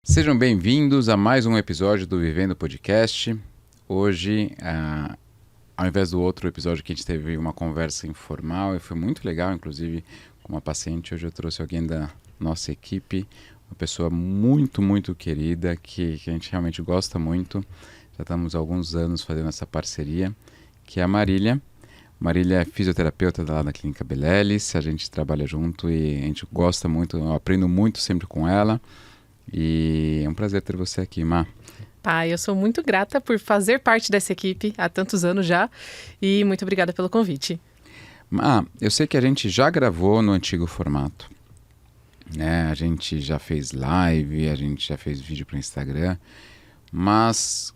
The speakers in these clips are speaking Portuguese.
Sejam bem-vindos a mais um episódio do Vivendo Podcast. Hoje, ao invés do outro episódio que a gente teve uma conversa informal e foi muito legal, inclusive com uma paciente, hoje eu trouxe alguém da nossa equipe, uma pessoa muito, muito querida, que a gente realmente gosta muito. Já estamos há alguns anos fazendo essa parceria, que é a Marília. Marília é fisioterapeuta lá da Clínica Belelis, a gente trabalha junto e a gente gosta muito, eu aprendo muito sempre com ela. E é um prazer ter você aqui, Má. Eu sou muito grata por fazer parte dessa equipe há tantos anos já e muito obrigada pelo convite. Má, eu sei que a gente já gravou no antigo formato, né? A gente já fez live, a gente já fez vídeo para o Instagram, mas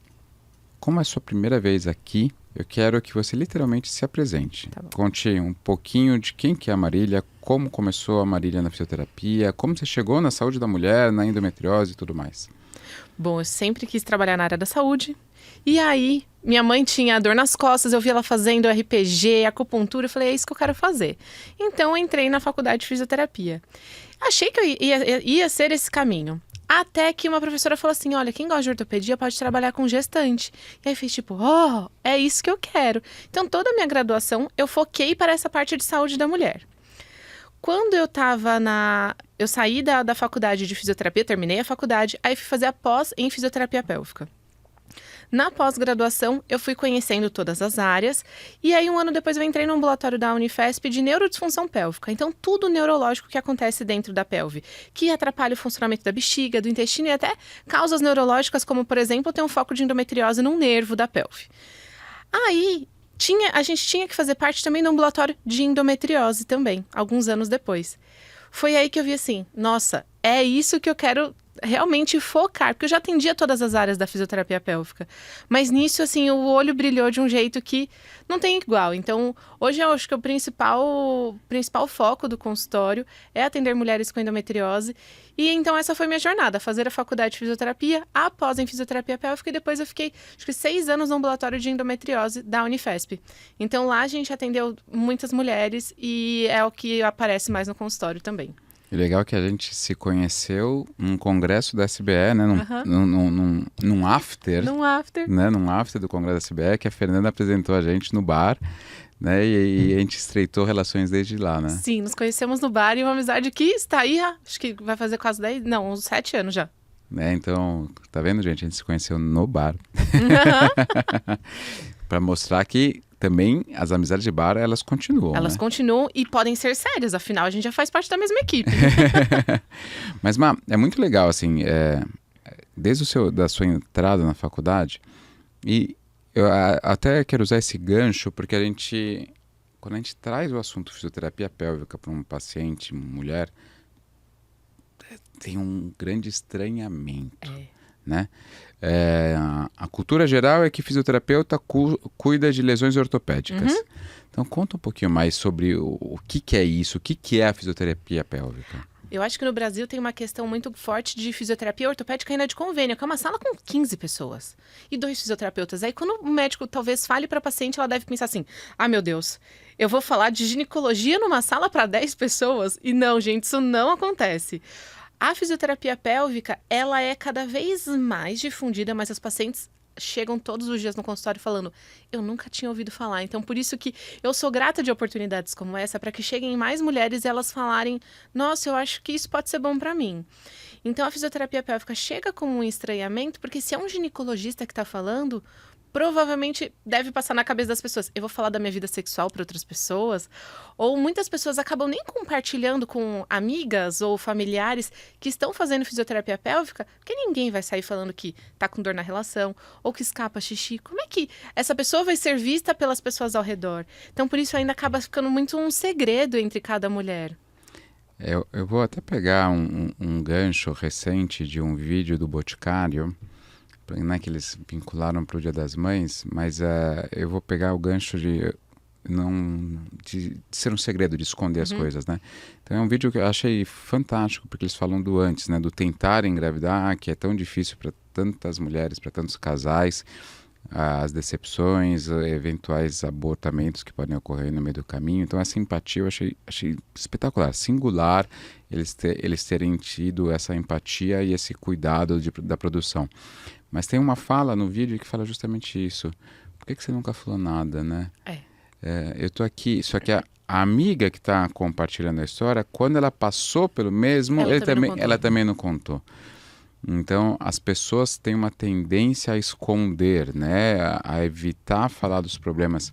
como é a sua primeira vez aqui, eu quero que você literalmente se apresente. Tá bom. Conte um pouquinho de quem que é a Marília, como começou a Marília na fisioterapia, como você chegou na saúde da mulher, na endometriose e tudo mais. Bom, eu sempre quis trabalhar na área da saúde e aí minha mãe tinha dor nas costas, eu vi ela fazendo RPG, acupuntura, eu falei, é isso que eu quero fazer. Então eu entrei na faculdade de fisioterapia. Achei que eu ia ser esse caminho. Até que uma professora falou assim, olha, quem gosta de ortopedia pode trabalhar com gestante. E aí fiz tipo, é isso que eu quero. Então toda a minha graduação eu foquei para essa parte de saúde da mulher. Quando eu saí da faculdade de fisioterapia, terminei a faculdade, aí fui fazer a pós em fisioterapia pélvica. Na pós-graduação, eu fui conhecendo todas as áreas e aí um ano depois eu entrei no ambulatório da Unifesp de neurodisfunção pélvica. Então, tudo neurológico que acontece dentro da pelve, que atrapalha o funcionamento da bexiga, do intestino e até causas neurológicas, como, por exemplo, ter um foco de endometriose num nervo da pelve. Aí, a gente tinha que fazer parte também do ambulatório de endometriose também, alguns anos depois. Foi aí que eu vi assim, nossa, é isso que eu quero realmente focar, porque eu já atendia todas as áreas da fisioterapia pélvica, mas nisso, assim, o olho brilhou de um jeito que não tem igual. Então, hoje eu acho que o principal foco do consultório é atender mulheres com endometriose, e então essa foi minha jornada, fazer a faculdade de fisioterapia, após em fisioterapia pélvica, e depois eu fiquei, acho que 6 anos no ambulatório de endometriose da Unifesp. Então, lá a gente atendeu muitas mulheres, e é o que aparece mais no consultório também. E legal que a gente se conheceu num congresso da SBE, né? Num after. Num after. Né? Num after do congresso da SBE, que a Fernanda apresentou a gente no bar, né? E a gente estreitou relações desde lá, né? Sim, nos conhecemos no bar e uma amizade que está aí, acho que vai fazer quase 10, não, uns 7 anos já. Então, tá vendo, gente? A gente se conheceu no bar. Para mostrar que também as amizades de bar, elas continuam, Elas né? continuam e podem ser sérias, afinal a gente já faz parte da mesma equipe. Mas, Má, é muito legal, assim, desde da sua entrada na faculdade, e eu até quero usar esse gancho, porque quando a gente traz o assunto fisioterapia pélvica para um paciente, mulher, tem um grande estranhamento, né? A cultura geral é que fisioterapeuta cuida de lesões ortopédicas. Uhum. Então conta um pouquinho mais sobre o que é isso, o que é a fisioterapia pélvica. Eu acho que no Brasil tem uma questão muito forte de fisioterapia ortopédica ainda de convênio, que é uma sala com 15 pessoas e 2 fisioterapeutas. Aí quando o médico talvez fale para a paciente, ela deve pensar assim, meu Deus, eu vou falar de ginecologia numa sala para 10 pessoas? E não, gente, isso não acontece. A fisioterapia pélvica, ela é cada vez mais difundida, mas as pacientes chegam todos os dias no consultório falando, eu nunca tinha ouvido falar. Então, por isso que eu sou grata de oportunidades como essa, para que cheguem mais mulheres e elas falarem, nossa, eu acho que isso pode ser bom para mim. Então, a fisioterapia pélvica chega como um estranhamento, porque se é um ginecologista que está falando, provavelmente deve passar na cabeça das pessoas, eu vou falar da minha vida sexual para outras pessoas, ou muitas pessoas acabam nem compartilhando com amigas ou familiares que estão fazendo fisioterapia pélvica, porque ninguém vai sair falando que tá com dor na relação, ou que escapa xixi. Como é que essa pessoa vai ser vista pelas pessoas ao redor? Então, por isso ainda acaba ficando muito um segredo entre cada mulher. Eu vou até pegar um gancho recente de um vídeo do Boticário, né, que eles vincularam para o Dia das Mães, mas eu vou pegar o gancho de ser um segredo, de esconder as coisas, né? Então é um vídeo que eu achei fantástico, porque eles falam do antes, né? Do tentar engravidar, que é tão difícil para tantas mulheres, para tantos casais, as decepções, eventuais abortamentos que podem ocorrer no meio do caminho. Então essa empatia eu achei espetacular, singular, eles terem tido essa empatia e esse cuidado da produção. Mas tem uma fala no vídeo que fala justamente isso. Por que você nunca falou nada, né? Eu tô aqui, só que a amiga que está compartilhando a história, quando ela passou pelo mesmo, ela também não contou. Então, as pessoas têm uma tendência a esconder, né? A evitar falar dos problemas.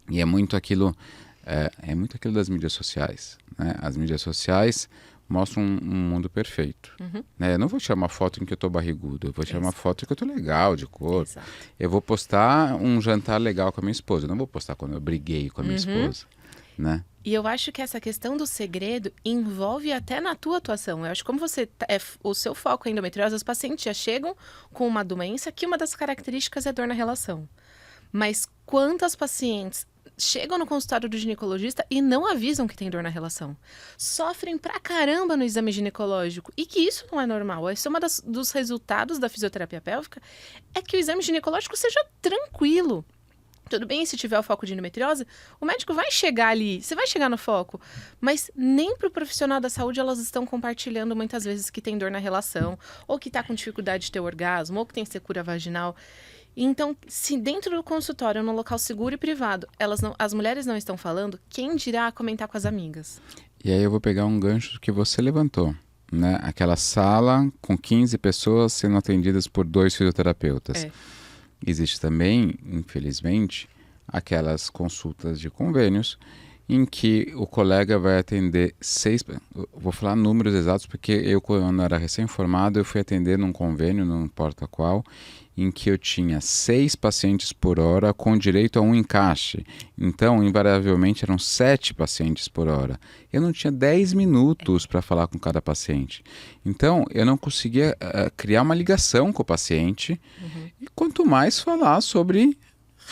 E é muito aquilo das mídias sociais, né? As mídias sociais mostram um mundo perfeito. Né? Eu não vou tirar uma foto em que eu estou barrigudo, eu vou tirar uma foto em que eu estou legal, de corpo. Exato. Eu vou postar um jantar legal com a minha esposa, eu não vou postar quando eu briguei com a minha esposa, né? E eu acho que essa questão do segredo envolve até na tua atuação. Eu acho que como o seu foco é endometriose, os pacientes já chegam com uma doença que uma das características é dor na relação. Mas quantas pacientes chegam no consultório do ginecologista e não avisam que tem dor na relação? Sofrem pra caramba no exame ginecológico e que isso não é normal. Esse é um dos resultados da fisioterapia pélvica, é que o exame ginecológico seja tranquilo. Tudo bem, se tiver o foco de endometriose, o médico vai chegar ali, você vai chegar no foco. Mas nem para o profissional da saúde elas estão compartilhando muitas vezes que tem dor na relação, ou que está com dificuldade de ter orgasmo, ou que tem secura vaginal. Então, se dentro do consultório, num local seguro e privado, as mulheres não estão falando, quem dirá comentar com as amigas? E aí eu vou pegar um gancho que você levantou, né? Aquela sala com 15 pessoas sendo atendidas por 2 fisioterapeutas. Existe também, infelizmente, aquelas consultas de convênios em que o colega vai atender 6... Vou falar números exatos porque eu, quando era recém-formado, eu fui atender num convênio, não importa qual, em que eu tinha 6 pacientes por hora com direito a um encaixe. Então, invariavelmente, eram 7 pacientes por hora. Eu não tinha 10 minutos para falar com cada paciente. Então, eu não conseguia criar uma ligação com o paciente. E quanto mais falar sobre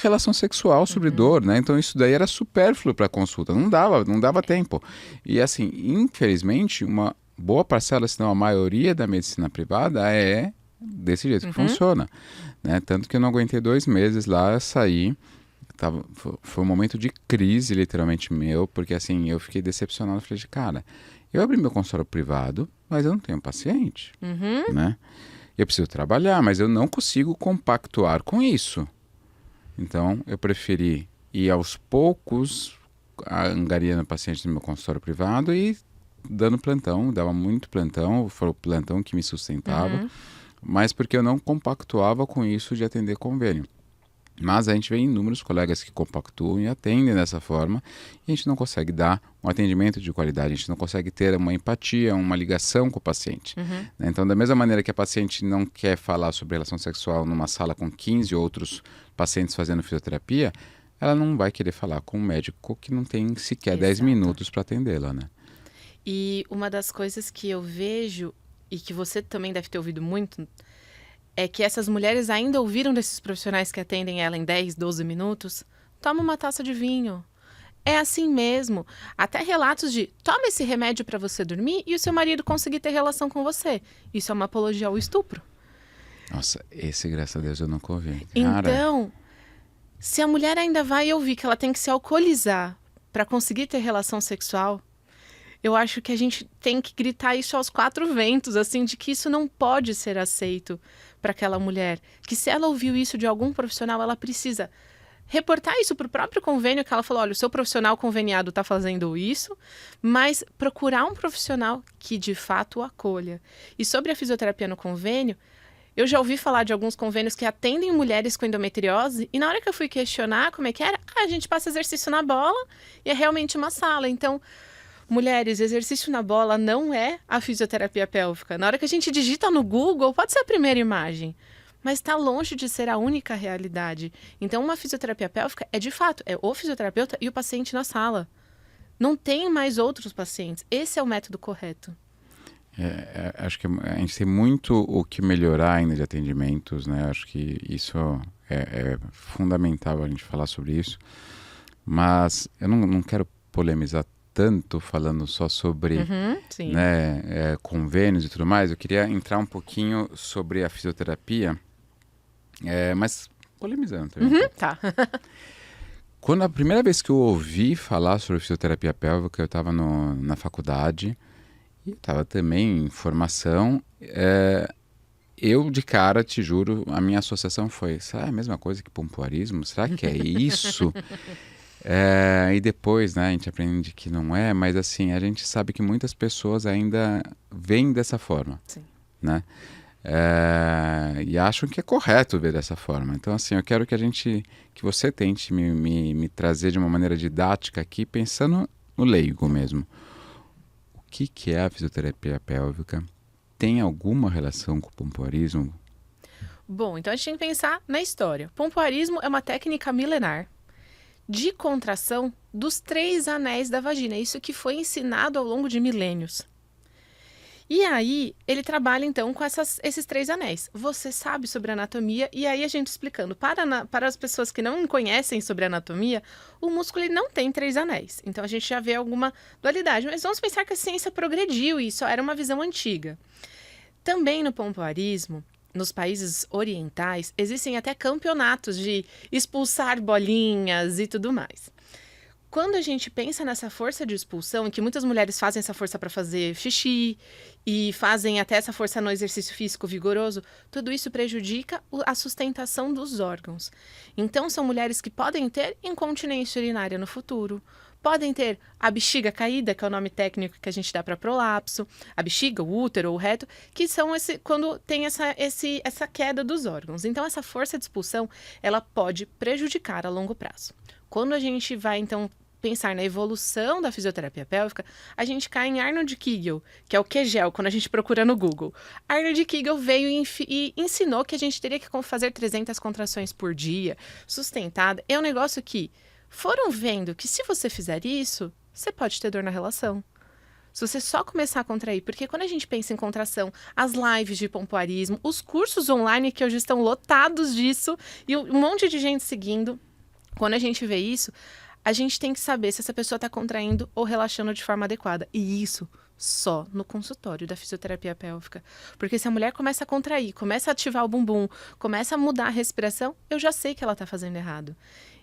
relação sexual, sobre dor, né? Então, isso daí era supérfluo para a consulta. Não dava tempo. E, assim, infelizmente, uma boa parcela, se não a maioria da medicina privada é desse jeito que funciona, né? Tanto que eu não aguentei 2 meses lá, eu saí, foi um momento de crise literalmente meu, porque assim, eu fiquei decepcionado, falei, cara, eu abri meu consultório privado, mas eu não tenho paciente, né? Eu preciso trabalhar, mas eu não consigo compactuar com isso. Então, eu preferi ir aos poucos, angariando pacientes no meu consultório privado e dando plantão, dava muito plantão, foi o plantão que me sustentava, mas porque eu não compactuava com isso de atender convênio. Mas a gente vê inúmeros colegas que compactuam e atendem dessa forma e a gente não consegue dar um atendimento de qualidade, a gente não consegue ter uma empatia, uma ligação com o paciente. Então, da mesma maneira que a paciente não quer falar sobre relação sexual numa sala com 15 outros pacientes fazendo fisioterapia, ela não vai querer falar com um médico que não tem sequer 10 minutos para atendê-la, né? E uma das coisas que eu vejo, e que você também deve ter ouvido muito, é que essas mulheres ainda ouviram desses profissionais que atendem ela em 10, 12 minutos, toma uma taça de vinho. É assim mesmo. Até relatos de, toma esse remédio para você dormir e o seu marido conseguir ter relação com você. Isso é uma apologia ao estupro. Nossa, esse, graças a Deus, eu nunca ouvi. Então, se a mulher ainda vai ouvir que ela tem que se alcoolizar para conseguir ter relação sexual, eu acho que a gente tem que gritar isso aos 4 ventos, assim, de que isso não pode ser aceito para aquela mulher. Que se ela ouviu isso de algum profissional, ela precisa reportar isso para o próprio convênio, que ela falou, olha, o seu profissional conveniado está fazendo isso, mas procurar um profissional que de fato o acolha. E sobre a fisioterapia no convênio, eu já ouvi falar de alguns convênios que atendem mulheres com endometriose, e na hora que eu fui questionar como é que era, a gente passa exercício na bola e é realmente uma sala. Então, mulheres, exercício na bola não é a fisioterapia pélvica. Na hora que a gente digita no Google, pode ser a primeira imagem, mas está longe de ser a única realidade. Então, uma fisioterapia pélvica é, de fato, é o fisioterapeuta e o paciente na sala. Não tem mais outros pacientes. Esse é o método correto. Acho que a gente tem muito o que melhorar ainda de atendimentos, né? Acho que isso é fundamental a gente falar sobre isso. Mas eu não quero polemizar tanto falando só sobre convênios e tudo mais. Eu queria entrar um pouquinho sobre a fisioterapia, mas polemizando também. Tá. Quando a primeira vez que eu ouvi falar sobre fisioterapia pélvica, eu estava na faculdade e estava também em formação. Eu, de cara, te juro, a minha associação foi: será a mesma coisa que pompoarismo? Será que é isso? E depois, né, a gente aprende que não é, mas assim, a gente sabe que muitas pessoas ainda veem dessa forma. Sim. Né? E acham que é correto ver dessa forma. Então, assim, eu quero que você tente me trazer de uma maneira didática aqui, pensando no leigo mesmo. O que é a fisioterapia pélvica? Tem alguma relação com o pompoarismo? Bom, então a gente tem que pensar na história. Pompoarismo é uma técnica milenar de contração dos 3 anéis da vagina. Isso que foi ensinado ao longo de milênios. E aí, ele trabalha então com esses 3 anéis. Você sabe sobre anatomia, e aí a gente explicando. Para as pessoas que não conhecem sobre anatomia, o músculo ele não tem 3 anéis. Então a gente já vê alguma dualidade. Mas vamos pensar que a ciência progrediu e isso era uma visão antiga. Também no pompoarismo, nos países orientais, existem até campeonatos de expulsar bolinhas e tudo mais. Quando a gente pensa nessa força de expulsão, em que muitas mulheres fazem essa força para fazer xixi e fazem até essa força no exercício físico vigoroso, tudo isso prejudica a sustentação dos órgãos. Então, são mulheres que podem ter incontinência urinária no futuro, podem ter a bexiga caída, que é o nome técnico que a gente dá para prolapso, a bexiga, o útero ou o reto, que são quando tem essa queda dos órgãos. Então, essa força de expulsão, ela pode prejudicar a longo prazo. Quando a gente vai, então, pensar na evolução da fisioterapia pélvica, a gente cai em Arnold Kegel, que é o Kegel, quando a gente procura no Google. Arnold Kegel veio e ensinou que a gente teria que fazer 300 contrações por dia, sustentada. É um negócio que foram vendo que se você fizer isso, você pode ter dor na relação. Se você só começar a contrair, porque quando a gente pensa em contração, as lives de pompoarismo, os cursos online que hoje estão lotados disso, e um monte de gente seguindo, quando a gente vê isso, a gente tem que saber se essa pessoa está contraindo ou relaxando de forma adequada. E isso só no consultório da fisioterapia pélvica. Porque se a mulher começa a contrair, começa a ativar o bumbum, começa a mudar a respiração, eu já sei que ela está fazendo errado.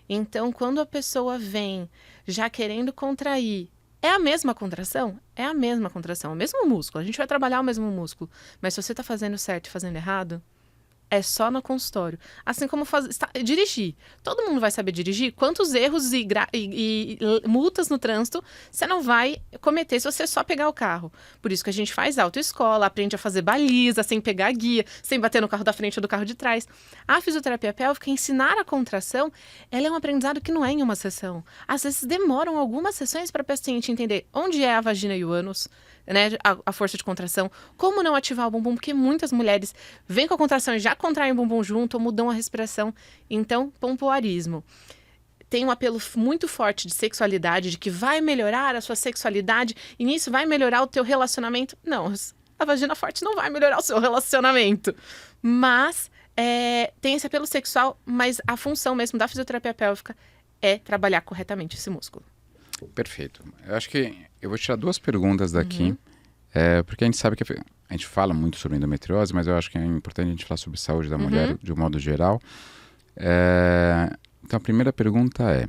Então, quando a pessoa vem já querendo contrair, é a mesma contração? É a mesma contração, é o mesmo músculo. A gente vai trabalhar o mesmo músculo. Mas se você está fazendo certo e fazendo errado, é só no consultório. Assim como dirigir. Todo mundo vai saber dirigir. Quantos erros e multas no trânsito você não vai cometer se você só pegar o carro. Por isso que a gente faz autoescola, aprende a fazer baliza, sem pegar guia, sem bater no carro da frente ou do carro de trás. A fisioterapia pélvica, ensinar a contração, ela é um aprendizado que não é em uma sessão. Às vezes demoram algumas sessões para a paciente entender onde é a vagina e o ânus, né, a força de contração, como não ativar o bumbum, porque muitas mulheres vêm com a contração e já contraem o bumbum junto ou mudam a respiração. Então, pompoarismo tem um apelo muito forte de sexualidade, de que vai melhorar a sua sexualidade e nisso vai melhorar o teu relacionamento. Não, a vagina forte não vai melhorar o seu relacionamento. Mas tem esse apelo sexual, mas a função mesmo da fisioterapia pélvica é trabalhar corretamente esse músculo. Perfeito. Eu acho que eu vou tirar 2 perguntas daqui, porque a gente sabe que a gente fala muito sobre endometriose, mas eu acho que é importante a gente falar sobre saúde da mulher de um modo geral. Então, a primeira pergunta é: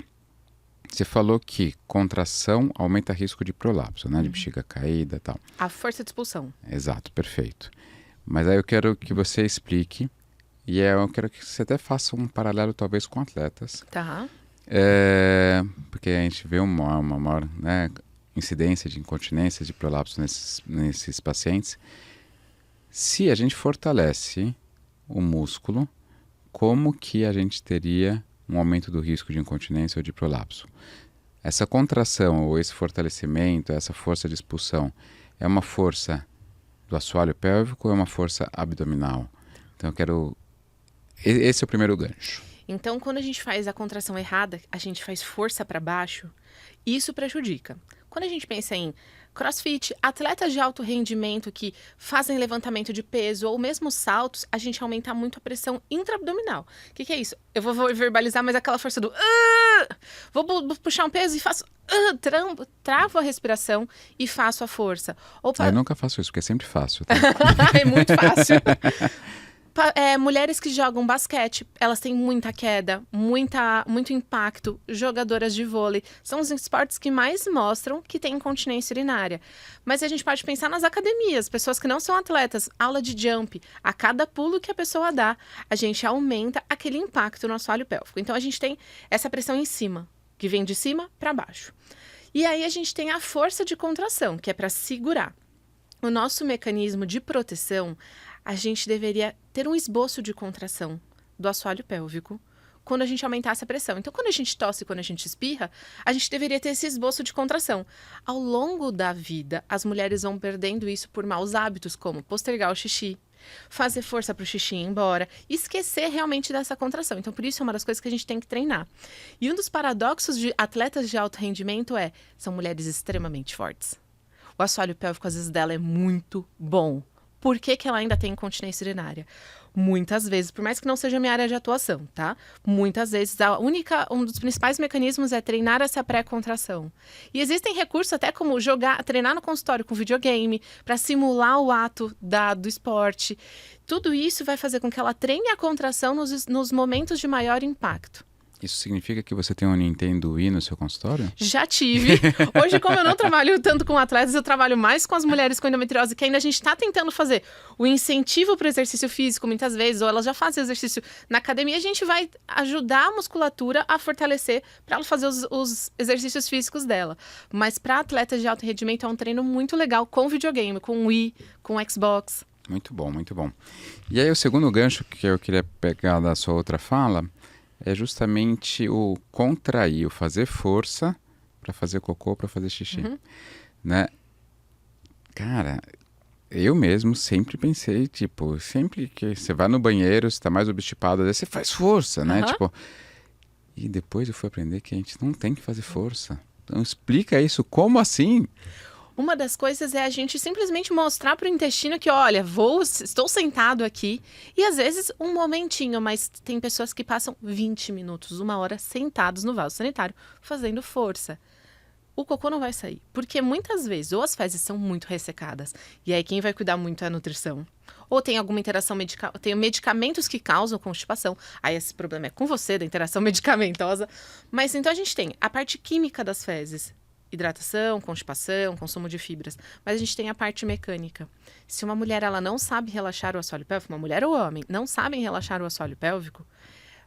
você falou que contração aumenta risco de prolapso, né? De bexiga caída e tal. A força de expulsão. Exato, perfeito. Mas aí eu quero que você explique, e eu quero que você até faça um paralelo talvez com atletas. Tá. Porque a gente vê uma maior, né, incidência de incontinência, de prolapso nesses pacientes. Se a gente fortalece o músculo, como que a gente teria um aumento do risco de incontinência ou de prolapso? Essa contração ou esse fortalecimento, essa força de expulsão, é uma força do assoalho pélvico ou é uma força abdominal? Então eu quero... Esse é o primeiro gancho. Então, quando a gente faz a contração errada, a gente faz força para baixo, isso prejudica. Quando a gente pensa em crossfit, atletas de alto rendimento que fazem levantamento de peso ou mesmo saltos, a gente aumenta muito a pressão intraabdominal. O que é isso? Eu vou verbalizar, mas aquela força do... Vou puxar um peso e faço... Travo a respiração e faço a força. Eu nunca faço isso, porque é sempre fácil. Tá? É muito fácil. Mulheres que jogam basquete, elas têm muita queda, muito impacto. Jogadoras de vôlei, são os esportes que mais mostram que tem incontinência urinária. Mas a gente pode pensar nas academias, pessoas que não são atletas, aula de jump. A cada pulo que a pessoa dá, a gente aumenta aquele impacto no assoalho pélvico. Então a gente tem essa pressão em cima, que vem de cima para baixo. E aí a gente tem a força de contração, que é para segurar. O nosso mecanismo de proteção, a gente deveria ter um esboço de contração do assoalho pélvico quando a gente aumentasse a pressão. Então, quando a gente tosse, quando a gente espirra, a gente deveria ter esse esboço de contração. Ao longo da vida, as mulheres vão perdendo isso por maus hábitos, como postergar o xixi, fazer força para o xixi ir embora, esquecer realmente dessa contração. Então, por isso é uma das coisas que a gente tem que treinar. E um dos paradoxos de atletas de alto rendimento são mulheres extremamente fortes. O assoalho pélvico, às vezes, dela é muito bom. Por que ela ainda tem incontinência urinária? Muitas vezes, por mais que não seja minha área de atuação, tá? Muitas vezes, um dos principais mecanismos é treinar essa pré-contração. E existem recursos até como treinar no consultório com videogame, para simular o ato do esporte. Tudo isso vai fazer com que ela treine a contração nos momentos de maior impacto. Isso significa que você tem um Nintendo Wii no seu consultório? Já tive. Hoje, como eu não trabalho tanto com atletas, eu trabalho mais com as mulheres com endometriose, que ainda a gente está tentando fazer o incentivo para o exercício físico, muitas vezes, ou elas já fazem exercício na academia, a gente vai ajudar a musculatura a fortalecer para ela fazer os exercícios físicos dela. Mas para atletas de alto rendimento é um treino muito legal com videogame, com Wii, com Xbox. Muito bom, muito bom. E aí o segundo gancho que eu queria pegar da sua outra fala é justamente o contrair, o fazer força para fazer cocô, para fazer xixi, né? Cara, eu mesmo sempre pensei, tipo, sempre que você vai no banheiro, você tá mais obstipado, você faz força, né? Tipo, e depois eu fui aprender que a gente não tem que fazer força. Então explica isso, como assim? Uma das coisas é a gente simplesmente mostrar para o intestino que, olha, estou sentado aqui. E às vezes um momentinho, mas tem pessoas que passam 20 minutos, 1 hora sentados no vaso sanitário, fazendo força. O cocô não vai sair, porque muitas vezes ou as fezes são muito ressecadas, e aí quem vai cuidar muito é a nutrição. Ou tem alguma interação tem medicamentos que causam constipação, aí esse problema é com você, da interação medicamentosa. Mas então a gente tem a parte química das fezes, hidratação, constipação, consumo de fibras. Mas a gente tem a parte mecânica. Se uma mulher ela não sabe relaxar o assoalho pélvico, uma mulher ou homem não sabem relaxar o assoalho pélvico,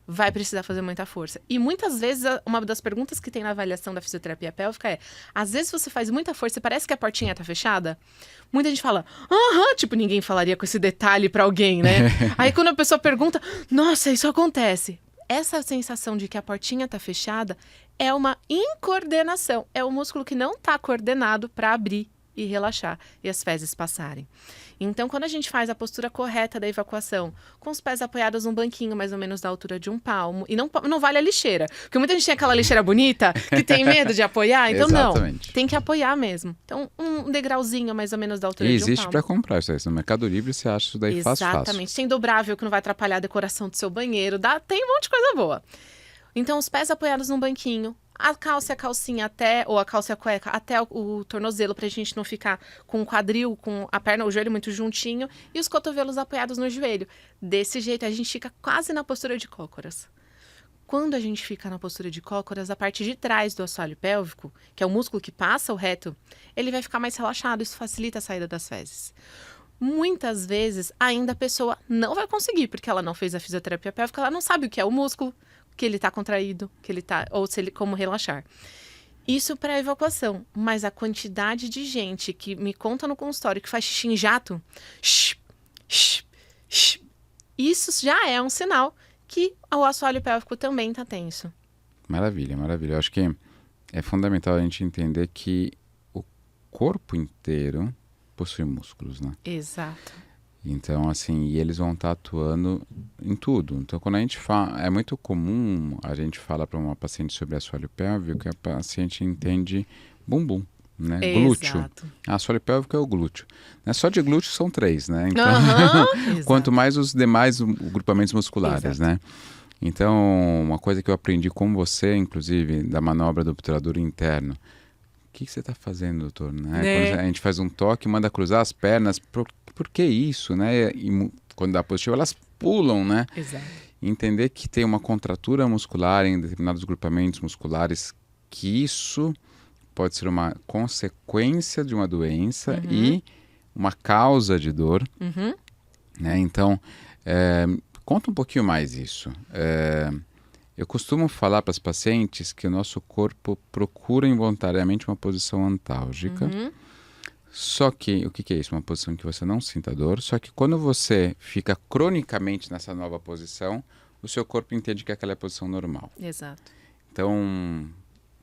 vai precisar fazer muita força. E muitas vezes, uma das perguntas que tem na avaliação da fisioterapia pélvica às vezes você faz muita força e parece que a portinha tá fechada. Muita gente fala, tipo, ninguém falaria com esse detalhe pra alguém, né? Aí quando a pessoa pergunta, nossa, isso acontece. Essa sensação de que a portinha tá fechada é uma incoordenação. É o músculo que não está coordenado para abrir e relaxar e as fezes passarem. Então, quando a gente faz a postura correta da evacuação, com os pés apoiados num banquinho mais ou menos da altura de um palmo, e não vale a lixeira, porque muita gente tem aquela lixeira bonita que tem medo de apoiar, então Exatamente. Não, tem que apoiar mesmo. Então, um degrauzinho mais ou menos da altura de um palmo. E existe para comprar isso aí, no Mercado Livre você acha isso daí fácil. Exatamente, tem dobrável que não vai atrapalhar a decoração do seu banheiro, tem um monte de coisa boa. Então, os pés apoiados num banquinho, a calça e a calcinha ou a calça e a cueca até o tornozelo, pra gente não ficar com o quadril, com a perna, o joelho muito juntinho, e os cotovelos apoiados no joelho. Desse jeito, a gente fica quase na postura de cócoras. Quando a gente fica na postura de cócoras, a parte de trás do assoalho pélvico, que é o músculo que passa o reto, ele vai ficar mais relaxado, isso facilita a saída das fezes. Muitas vezes, ainda a pessoa não vai conseguir, porque ela não fez a fisioterapia pélvica, ela não sabe o que é o músculo, que ele está contraído, ou como relaxar. Isso para evacuação, mas a quantidade de gente que me conta no consultório que faz xixi em jato, isso já é um sinal que o assoalho pélvico também está tenso. Maravilha, maravilha. Eu acho que é fundamental a gente entender que o corpo inteiro possui músculos, né? Exato. Então, assim, e eles vão estar atuando em tudo. Então, quando a gente fala, é muito comum a gente falar para uma paciente sobre assoalho pélvico, que a paciente entende bumbum, né? Exato. Glúteo. Assoalho pélvico é o glúteo. Não é só de glúteo são 3, né? Então, quanto mais os demais grupamentos musculares, exato, né? Então, uma coisa que eu aprendi com você, inclusive, da manobra do obturador interno. O que você está fazendo, doutor? Né? Quando a gente faz um toque, manda cruzar as pernas. Por que isso, né? E quando dá positivo, elas pulam, né? Exato. Entender que tem uma contratura muscular em determinados grupamentos musculares, que isso pode ser uma consequência de uma doença e uma causa de dor. Né? Então, conta um pouquinho mais isso. Eu costumo falar para as pacientes que o nosso corpo procura involuntariamente uma posição antálgica. Só que, o que é isso? Uma posição que você não sinta dor. Só que quando você fica cronicamente nessa nova posição, o seu corpo entende que aquela é a posição normal. Exato. Então,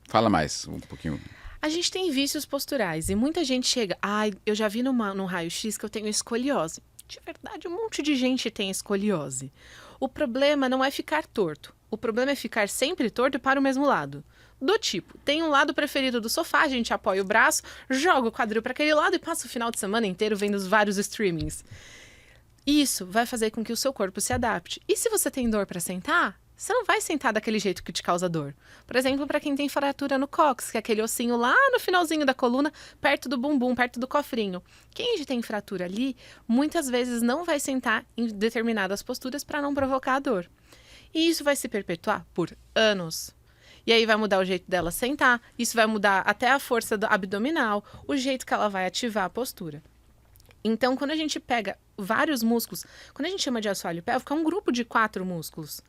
fala mais um pouquinho. A gente tem vícios posturais e muita gente chega... eu já vi num raio-x que eu tenho escoliose. De verdade, um monte de gente tem escoliose. O problema não é ficar torto. O problema é ficar sempre torto para o mesmo lado. Do tipo, tem um lado preferido do sofá, a gente apoia o braço, joga o quadril para aquele lado e passa o final de semana inteiro vendo os vários streamings. Isso vai fazer com que o seu corpo se adapte. E se você tem dor para sentar, você não vai sentar daquele jeito que te causa dor. Por exemplo, para quem tem fratura no cóccix, que é aquele ossinho lá no finalzinho da coluna, perto do bumbum, perto do cofrinho. Quem tem fratura ali, muitas vezes não vai sentar em determinadas posturas para não provocar a dor. E isso vai se perpetuar por anos. E aí vai mudar o jeito dela sentar, isso vai mudar até a força abdominal, o jeito que ela vai ativar a postura. Então, quando a gente pega vários músculos, quando a gente chama de assoalho pélvico, é um grupo de 4 músculos.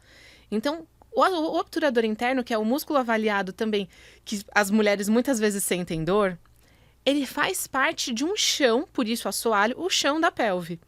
Então, o obturador interno, que é o músculo avaliado também, que as mulheres muitas vezes sentem dor, ele faz parte de um chão, por isso assoalho, o chão da pelve.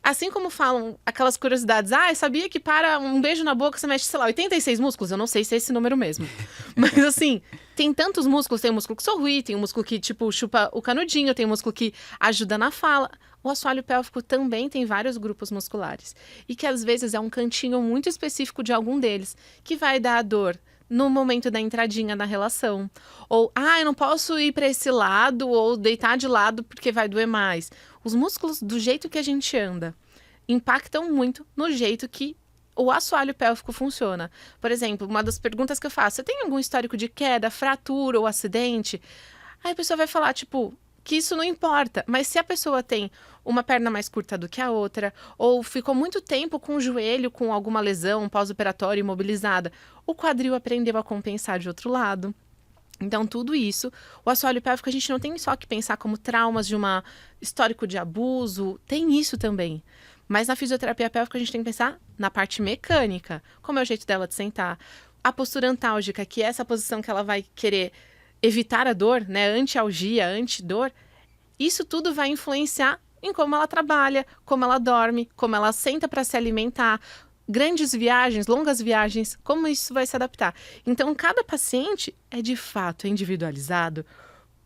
Assim como falam aquelas curiosidades, sabia que para um beijo na boca você mexe, sei lá, 86 músculos? Eu não sei se é esse número mesmo. Mas assim, tem tantos músculos, tem um músculo que sorri, tem um músculo que tipo chupa o canudinho, tem um músculo que ajuda na fala. O assoalho pélvico também tem vários grupos musculares. E que às vezes é um cantinho muito específico de algum deles, que vai dar a dor no momento da entradinha na relação. Ou, eu não posso ir para esse lado ou deitar de lado porque vai doer mais. Os músculos, do jeito que a gente anda, impactam muito no jeito que o assoalho pélvico funciona. Por exemplo, uma das perguntas que eu faço, você tem algum histórico de queda, fratura ou acidente? Aí a pessoa vai falar, tipo, que isso não importa. Mas se a pessoa tem uma perna mais curta do que a outra, ou ficou muito tempo com o joelho com alguma lesão pós-operatória imobilizada, o quadril aprendeu a compensar de outro lado. Então, tudo isso, o assoalho pélvico, a gente não tem só que pensar como traumas de um histórico de abuso, tem isso também. Mas na fisioterapia pélvica a gente tem que pensar na parte mecânica, como é o jeito dela de sentar. A postura antálgica, que é essa posição que ela vai querer evitar a dor, né? Antialgia, antidor, isso tudo vai influenciar em como ela trabalha, como ela dorme, como ela senta para se alimentar. Grandes viagens, longas viagens, como isso vai se adaptar. Então, cada paciente é de fato individualizado,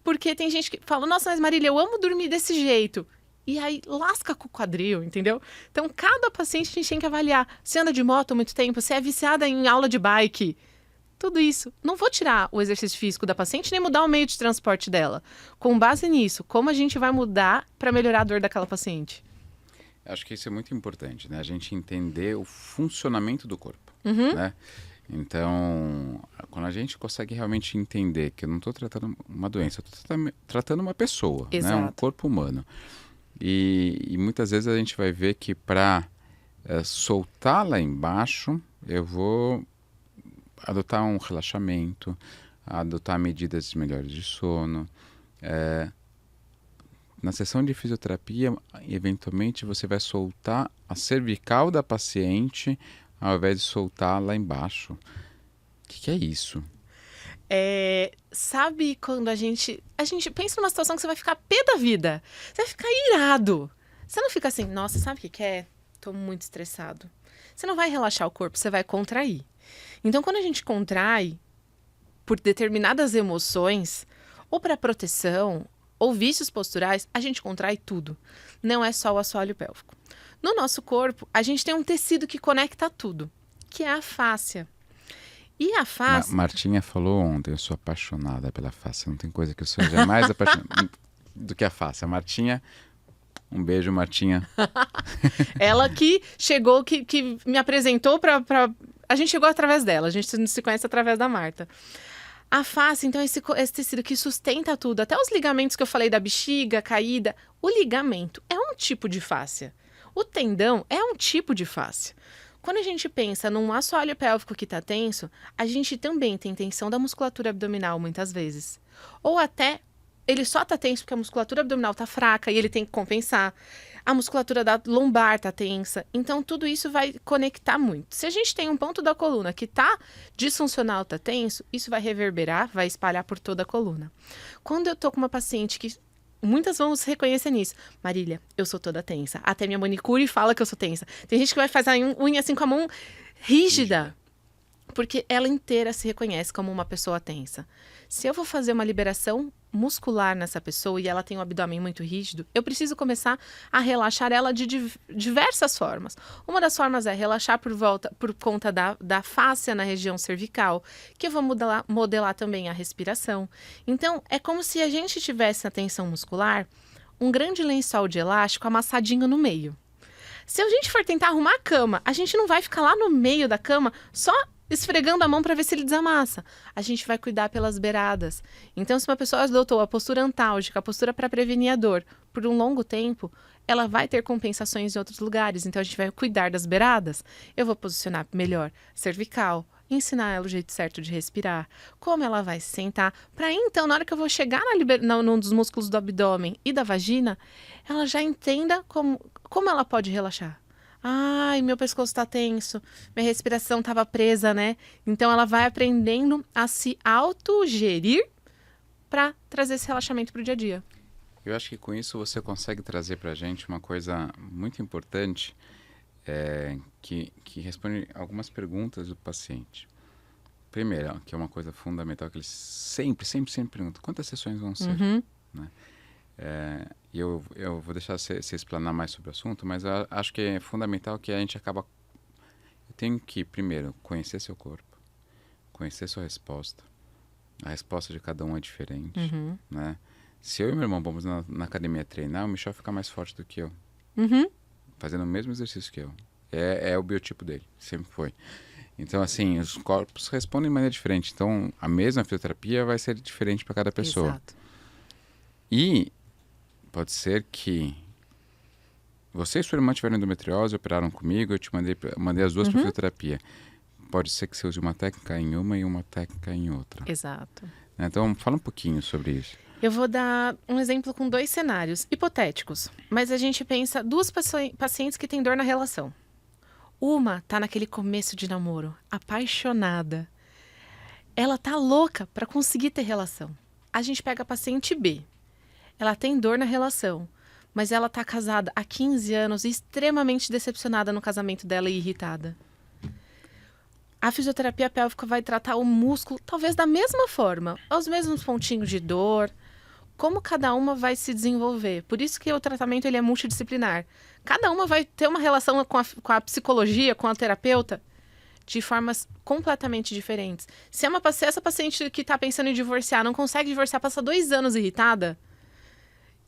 porque tem gente que fala, nossa, mas Marília, eu amo dormir desse jeito. E aí, lasca com o quadril, entendeu? Então, cada paciente a gente tem que avaliar. Se anda de moto há muito tempo, se é viciada em aula de bike, tudo isso. Não vou tirar o exercício físico da paciente, nem mudar o meio de transporte dela. Com base nisso, como a gente vai mudar para melhorar a dor daquela paciente? Acho que isso é muito importante, né? A gente entender o funcionamento do corpo, né? Então, quando a gente consegue realmente entender que eu não estou tratando uma doença, eu estou tratando uma pessoa, né? Um corpo humano. E muitas vezes a gente vai ver que para soltar lá embaixo, eu vou adotar um relaxamento, adotar medidas melhores de sono. Na sessão de fisioterapia, eventualmente você vai soltar a cervical da paciente ao invés de soltar lá embaixo. O que é isso? Sabe quando a gente pensa numa situação que você vai ficar pé da vida? Você vai ficar irado. Você não fica assim, nossa, sabe o que é? Tô muito estressado. Você não vai relaxar o corpo, você vai contrair. Então, quando a gente contrai por determinadas emoções, ou para proteção, ou vícios posturais, a gente contrai tudo. Não é só o assoalho pélvico. No nosso corpo, a gente tem um tecido que conecta tudo, que é a fáscia. E a fáscia... Martinha falou ontem, eu sou apaixonada pela fáscia. Não tem coisa que eu seja mais apaixonada do que a fáscia. A Martinha, um beijo, Martinha. Ela que chegou, que me apresentou para... A gente chegou através dela, a gente se conhece através da Marta. A fáscia, então, esse tecido que sustenta tudo, até os ligamentos que eu falei da bexiga, caída, o ligamento é um tipo de fáscia. O tendão é um tipo de fáscia. Quando a gente pensa num assoalho pélvico que está tenso, a gente também tem tensão da musculatura abdominal muitas vezes. Ou até ele só está tenso porque a musculatura abdominal está fraca e ele tem que compensar. A musculatura da lombar está tensa. Então, tudo isso vai conectar muito. Se a gente tem um ponto da coluna que está disfuncional, está tenso, isso vai reverberar, vai espalhar por toda a coluna. Quando eu estou com uma paciente que... Muitas vão se reconhecer nisso. Marília, eu sou toda tensa. Até minha manicure fala que eu sou tensa. Tem gente que vai fazer a unha assim com a mão rígida. Porque ela inteira se reconhece como uma pessoa tensa. Se eu vou fazer uma liberação muscular nessa pessoa e ela tem um abdômen muito rígido, eu preciso começar a relaxar ela de diversas formas. Uma das formas é relaxar por conta da fáscia na região cervical, que eu vou modelar também a respiração. Então, é como se a gente tivesse na tensão muscular um grande lençol de elástico amassadinho no meio. Se a gente for tentar arrumar a cama, a gente não vai ficar lá no meio da cama só esfregando a mão para ver se ele desamassa. A gente vai cuidar pelas beiradas. Então, se uma pessoa adotou a postura antálgica, a postura para prevenir a dor, por um longo tempo, ela vai ter compensações em outros lugares. Então, a gente vai cuidar das beiradas. Eu vou posicionar melhor cervical, ensinar ela o jeito certo de respirar, como ela vai se sentar, para então, na hora que eu vou chegar num dos músculos do abdômen e da vagina, ela já entenda como ela pode relaxar. Ai, meu pescoço está tenso, minha respiração estava presa, né? Então, ela vai aprendendo a se autogerir para trazer esse relaxamento para o dia a dia. Eu acho que com isso você consegue trazer para a gente uma coisa muito importante, que responde algumas perguntas do paciente. Primeiro, que é uma coisa fundamental, que eles sempre perguntam, quantas sessões vão ser? Uhum. Né? E eu vou deixar você explanar mais sobre o assunto, mas eu acho que é fundamental que a gente acaba... Eu tenho que, primeiro, conhecer seu corpo, conhecer sua resposta. A resposta de cada um é diferente, Uhum. né? Se eu e meu irmão vamos na academia treinar, o Michel fica mais forte do que eu, Uhum. fazendo o mesmo exercício que eu. É o biotipo dele, sempre foi. Então, assim, os corpos respondem de maneira diferente. Então, a mesma fisioterapia vai ser diferente para cada pessoa. Exato. E pode ser que você e sua irmã tiveram endometriose, operaram comigo, eu te mandei as duas para fisioterapia. Pode ser que você use uma técnica em uma e uma técnica em outra. Exato. Então, fala um pouquinho sobre isso. Eu vou dar um exemplo com 2 cenários hipotéticos, mas a gente pensa 2 pacientes que têm dor na relação. Uma tá naquele começo de namoro, apaixonada. Ela tá louca para conseguir ter relação. A gente pega a paciente B. Ela tem dor na relação, mas ela tá casada há 15 anos e extremamente decepcionada no casamento dela e irritada. A fisioterapia pélvica vai tratar o músculo, talvez da mesma forma, aos mesmos pontinhos de dor, como cada uma vai se desenvolver. Por isso que o tratamento ele é multidisciplinar. Cada uma vai ter uma relação com a psicologia, com a terapeuta, de formas completamente diferentes. Se essa paciente que está pensando em divorciar não consegue divorciar, passa 2 anos irritada,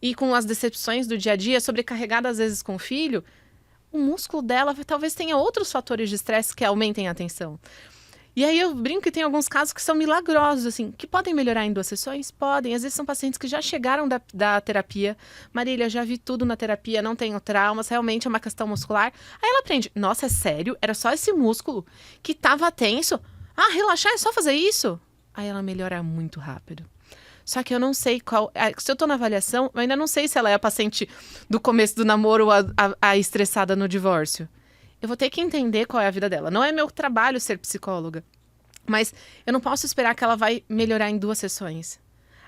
e com as decepções do dia a dia, sobrecarregada às vezes com o filho, o músculo dela talvez tenha outros fatores de estresse que aumentem a tensão. E aí eu brinco que tem alguns casos que são milagrosos, assim, que podem melhorar em 2 sessões? Podem. Às vezes são pacientes que já chegaram da terapia. Marília, já vi tudo na terapia, não tenho traumas, realmente é uma questão muscular. Aí ela aprende, nossa, é sério? Era só esse músculo que estava tenso? Ah, relaxar é só fazer isso? Aí ela melhora muito rápido. Só que eu não sei qual... Se eu tô na avaliação, eu ainda não sei se ela é a paciente do começo do namoro ou a estressada no divórcio. Eu vou ter que entender qual é a vida dela. Não é meu trabalho ser psicóloga. Mas eu não posso esperar que ela vai melhorar em 2 sessões.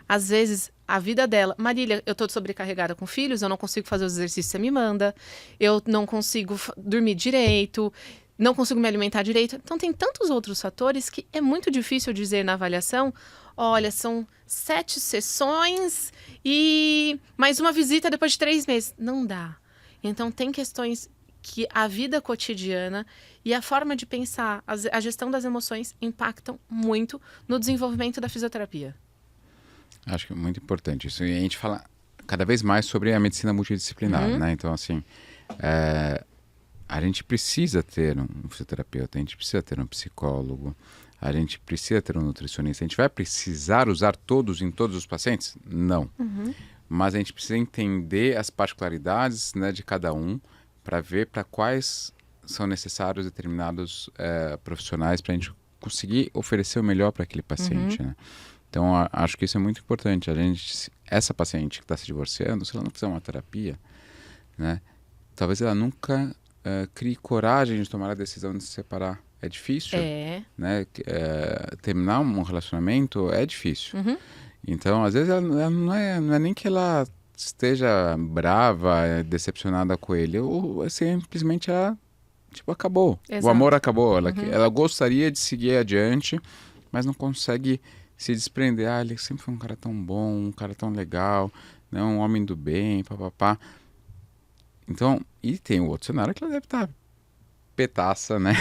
Às vezes, a vida dela... Marília, eu tô sobrecarregada com filhos, eu não consigo fazer os exercícios que você me manda. Eu não consigo dormir direito. Não consigo me alimentar direito. Então, tem tantos outros fatores que é muito difícil dizer na avaliação... Olha, são 7 sessões e mais uma visita depois de 3 meses. Não dá. Então, tem questões que a vida cotidiana e a forma de pensar, a gestão das emoções impactam muito no desenvolvimento da fisioterapia. Acho que é muito importante isso. E a gente fala cada vez mais sobre a medicina multidisciplinar, né? Então, assim, a gente precisa ter um fisioterapeuta, a gente precisa ter um psicólogo, a gente precisa ter um nutricionista. A gente vai precisar usar todos em todos os pacientes? Não. Mas a gente precisa entender as particularidades, né, de cada um para ver para quais são necessários determinados profissionais para a gente conseguir oferecer o melhor para aquele paciente, né? Então, acho que isso é muito importante. Essa paciente que está se divorciando, se ela não fizer uma terapia, né, talvez ela nunca crie coragem de tomar a decisão de se separar. É difícil, né? Terminar um relacionamento é difícil. Então, às vezes, ela não é nem que ela esteja brava, decepcionada com ele, ou simplesmente ela, tipo, acabou. Exato. O amor acabou. Ela gostaria de seguir adiante, mas não consegue se desprender. Ele sempre foi um cara tão bom, um cara tão legal, né? Um homem do bem, papapá. Então, e tem o outro cenário que ela deve estar petaça, né?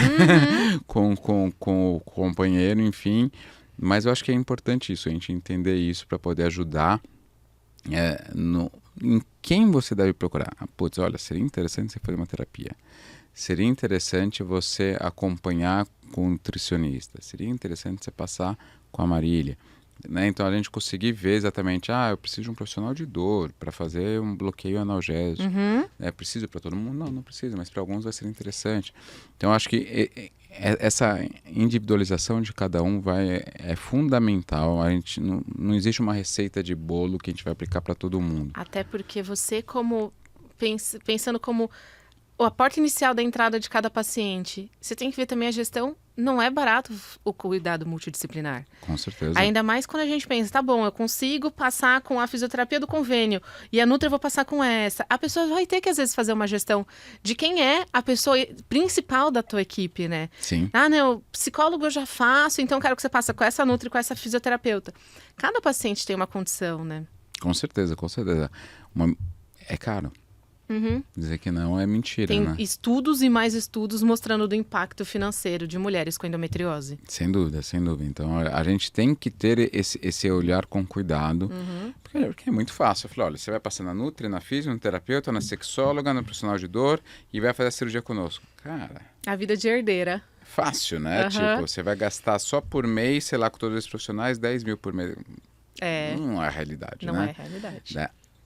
com o companheiro, enfim. Mas eu acho que é importante isso, a gente entender isso para poder ajudar em quem você deve procurar. Olha, seria interessante você fazer uma terapia. Seria interessante você acompanhar com um nutricionista. Seria interessante você passar com a Marília. Né? Então, a gente conseguir ver exatamente, eu preciso de um profissional de dor para fazer um bloqueio analgésico. Preciso para todo mundo? Não precisa, mas para alguns vai ser interessante. Então, acho que essa individualização de cada um é fundamental. A gente não existe uma receita de bolo que a gente vai aplicar para todo mundo. Até porque você, pensando como a porta inicial da entrada de cada paciente, você tem que ver também a gestão. Não é barato o cuidado multidisciplinar. Com certeza. Ainda mais quando a gente pensa, tá bom, eu consigo passar com a fisioterapia do convênio e a Nutri eu vou passar com essa. A pessoa vai ter que, às vezes, fazer uma gestão de quem é a pessoa principal da tua equipe, né? Sim. Não, psicólogo eu já faço, então quero que você passe com essa Nutri, com essa fisioterapeuta. Cada paciente tem uma condição, né? Com certeza, com certeza. É caro. Dizer que não é mentira, tem né? estudos e mais estudos mostrando do impacto financeiro de mulheres com endometriose. Sem dúvida, sem dúvida. Então, a gente tem que ter esse olhar com cuidado, porque é muito fácil. Eu falei, olha, você vai passar na Nutri, na fisioterapeuta, na sexóloga, no profissional de dor e vai fazer a cirurgia conosco. Cara... A vida de herdeira. Fácil, né? Tipo, você vai gastar só por mês, sei lá, com todos os profissionais, 10 mil por mês. Não é a realidade, né? Não é a realidade.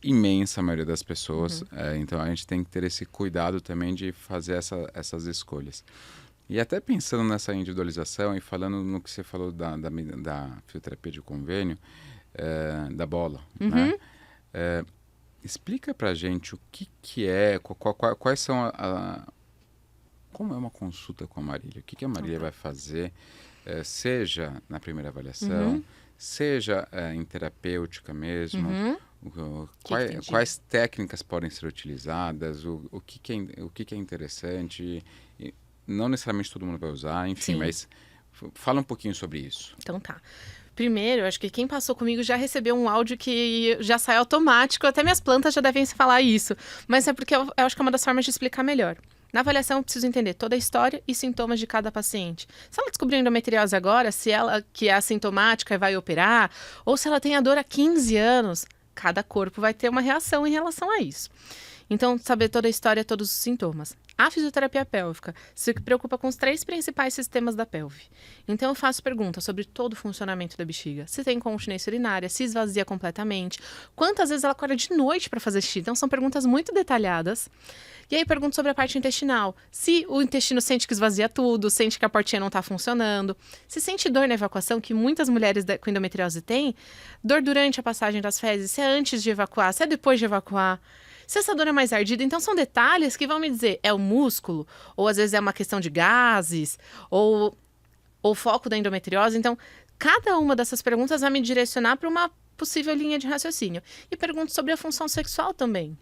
Imensa maioria das pessoas, então a gente tem que ter esse cuidado também de fazer essas escolhas. E até pensando nessa individualização e falando no que você falou da fisioterapia de convênio, da bola, né? Explica pra gente o que é, quais são como é uma consulta com a Marília, o que a Marília vai fazer, seja na primeira avaliação, seja em terapêutica mesmo, quais técnicas podem ser utilizadas, o que é interessante, não necessariamente todo mundo vai usar, enfim, Sim. Mas fala um pouquinho sobre isso. Então tá. Primeiro, eu acho que quem passou comigo já recebeu um áudio que já sai automático, até minhas plantas já devem falar isso, mas é porque eu acho que é uma das formas de explicar melhor. Na avaliação, eu preciso entender toda a história e sintomas de cada paciente. Se ela descobrir endometriose agora, se ela que é assintomática e vai operar, ou se ela tem a dor há 15 anos, cada corpo vai ter uma reação em relação a isso. Então, saber toda a história, todos os sintomas. A fisioterapia pélvica se preocupa com os 3 principais sistemas da pelve. Então, eu faço perguntas sobre todo o funcionamento da bexiga. Se tem incontinência urinária, se esvazia completamente, quantas vezes ela acorda de noite para fazer xixi. Então, são perguntas muito detalhadas. E aí, pergunto sobre a parte intestinal. Se o intestino sente que esvazia tudo, sente que a portinha não está funcionando. Se sente dor na evacuação, que muitas mulheres com endometriose têm, dor durante a passagem das fezes, se é antes de evacuar, se é depois de evacuar. Se essa dor é mais ardida, então são detalhes que vão me dizer, é o músculo, ou às vezes é uma questão de gases, ou o foco da endometriose. Então, cada uma dessas perguntas vai me direcionar para uma possível linha de raciocínio. E pergunto sobre a função sexual também.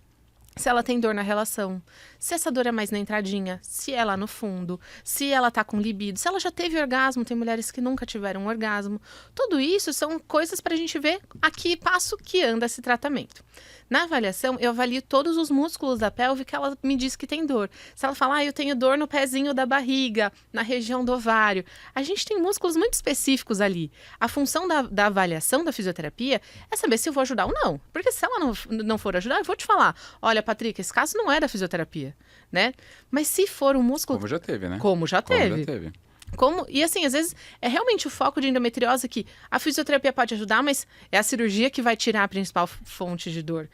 Se ela tem dor na relação, se essa dor é mais na entradinha, se é lá no fundo, se ela tá com libido, se ela já teve orgasmo, tem mulheres que nunca tiveram um orgasmo. Tudo isso são coisas para a gente ver a que passo que anda esse tratamento. Na avaliação, eu avalio todos os músculos da pelve que ela me diz que tem dor. Se ela fala, eu tenho dor no pezinho da barriga, na região do ovário, a gente tem músculos muito específicos ali. A função da avaliação da fisioterapia é saber se eu vou ajudar ou não. Porque se ela não for ajudar, eu vou te falar, olha, Patrick, esse caso não é da fisioterapia, né? Mas se for um músculo... Como já teve, né? Como já teve. E assim, às vezes é realmente o foco de endometriose que a fisioterapia pode ajudar, mas é a cirurgia que vai tirar a principal fonte de dor.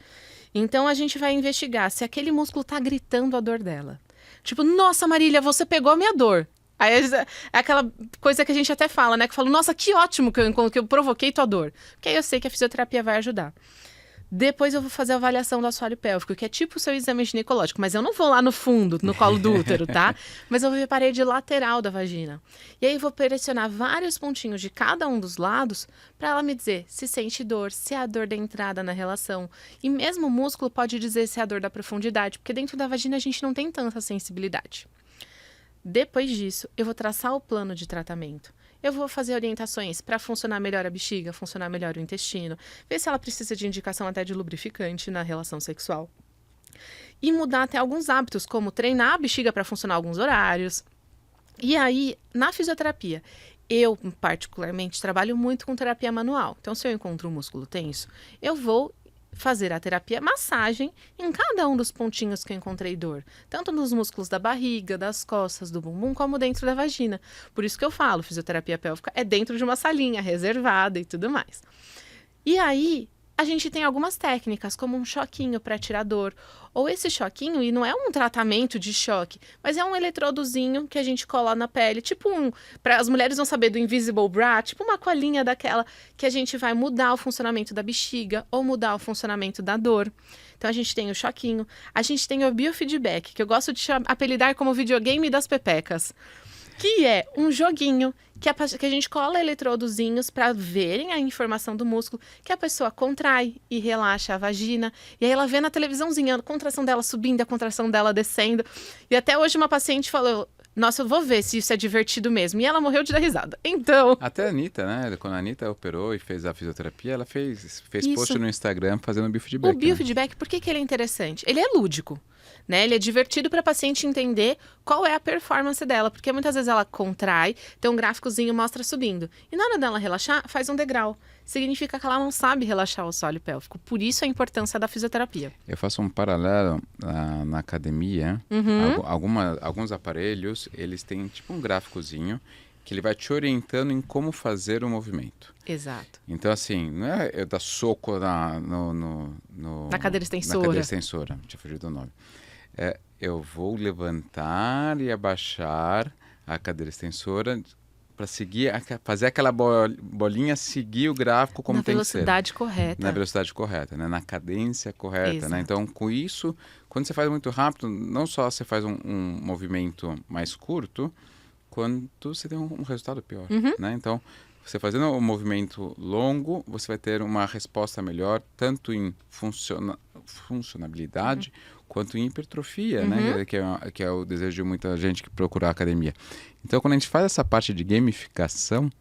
Então a gente vai investigar se aquele músculo tá gritando a dor dela. Tipo, nossa, Marília, você pegou a minha dor. Aí é aquela coisa que a gente até fala, né? Que fala, nossa, que ótimo que eu provoquei tua dor. Porque aí eu sei que a fisioterapia vai ajudar. Depois eu vou fazer a avaliação do assoalho pélvico, que é tipo o seu exame ginecológico. Mas eu não vou lá no fundo, no colo do útero, tá? Mas eu vou ver a parede lateral da vagina. E aí eu vou pressionar vários pontinhos de cada um dos lados para ela me dizer se sente dor, se é a dor da entrada na relação. E mesmo o músculo pode dizer se é a dor da profundidade, porque dentro da vagina a gente não tem tanta sensibilidade. Depois disso, eu vou traçar o plano de tratamento. Eu vou fazer orientações para funcionar melhor a bexiga, funcionar melhor o intestino, ver se ela precisa de indicação até de lubrificante na relação sexual. E mudar até alguns hábitos, como treinar a bexiga para funcionar alguns horários. E aí, na fisioterapia, eu particularmente trabalho muito com terapia manual. Então, se eu encontro um músculo tenso, eu vou fazer a terapia massagem em cada um dos pontinhos que eu encontrei dor. Tanto nos músculos da barriga, das costas, do bumbum, como dentro da vagina. Por isso que eu falo, fisioterapia pélvica é dentro de uma salinha reservada e tudo mais. E aí, a gente tem algumas técnicas, como um choquinho para tirar dor. Ou esse choquinho, e não é um tratamento de choque, mas é um eletrodozinho que a gente cola na pele. Tipo para as mulheres vão saber do Invisible Bra, tipo uma colinha daquela que a gente vai mudar o funcionamento da bexiga ou mudar o funcionamento da dor. Então a gente tem o choquinho, a gente tem o biofeedback, que eu gosto de apelidar como videogame das pepecas. Que é um joguinho que a gente cola eletrodozinhos para verem a informação do músculo, que a pessoa contrai e relaxa a vagina. E aí ela vê na televisãozinha a contração dela subindo, a contração dela descendo. E até hoje uma paciente falou, nossa, eu vou ver se isso é divertido mesmo. E ela morreu de dar risada. Então... Até a Anitta, né? Quando a Anitta operou e fez a fisioterapia, ela fez post no Instagram fazendo o biofeedback. O biofeedback, por que ele é interessante? Ele é lúdico. Né? Ele é divertido para a paciente entender qual é a performance dela, porque muitas vezes ela contrai, tem um gráficozinho, mostra subindo. E na hora dela relaxar, faz um degrau. Significa que ela não sabe relaxar o assoalho pélvico. Por isso a importância da fisioterapia. Eu faço um paralelo na academia. Uhum. Alguns aparelhos, eles têm tipo um gráficozinho que ele vai te orientando em como fazer o movimento. Exato. Então, assim, não é eu dar soco na cadeira extensora. Na cadeira extensora, tinha fugido o nome. Eu vou levantar e abaixar a cadeira extensora para seguir, fazer aquela bolinha seguir o gráfico como tem que ser. Na velocidade correta. Na velocidade correta, né? Na cadência correta. Exato. Né? Então, com isso, quando você faz muito rápido, não só você faz um movimento mais curto, quanto você tem um resultado pior. Uhum. Né? Então, você fazendo um movimento longo, você vai ter uma resposta melhor, tanto em funcionalidade, quanto em hipertrofia, né? Que é o desejo de muita gente que procura a academia. Então, quando a gente faz essa parte de gamificação,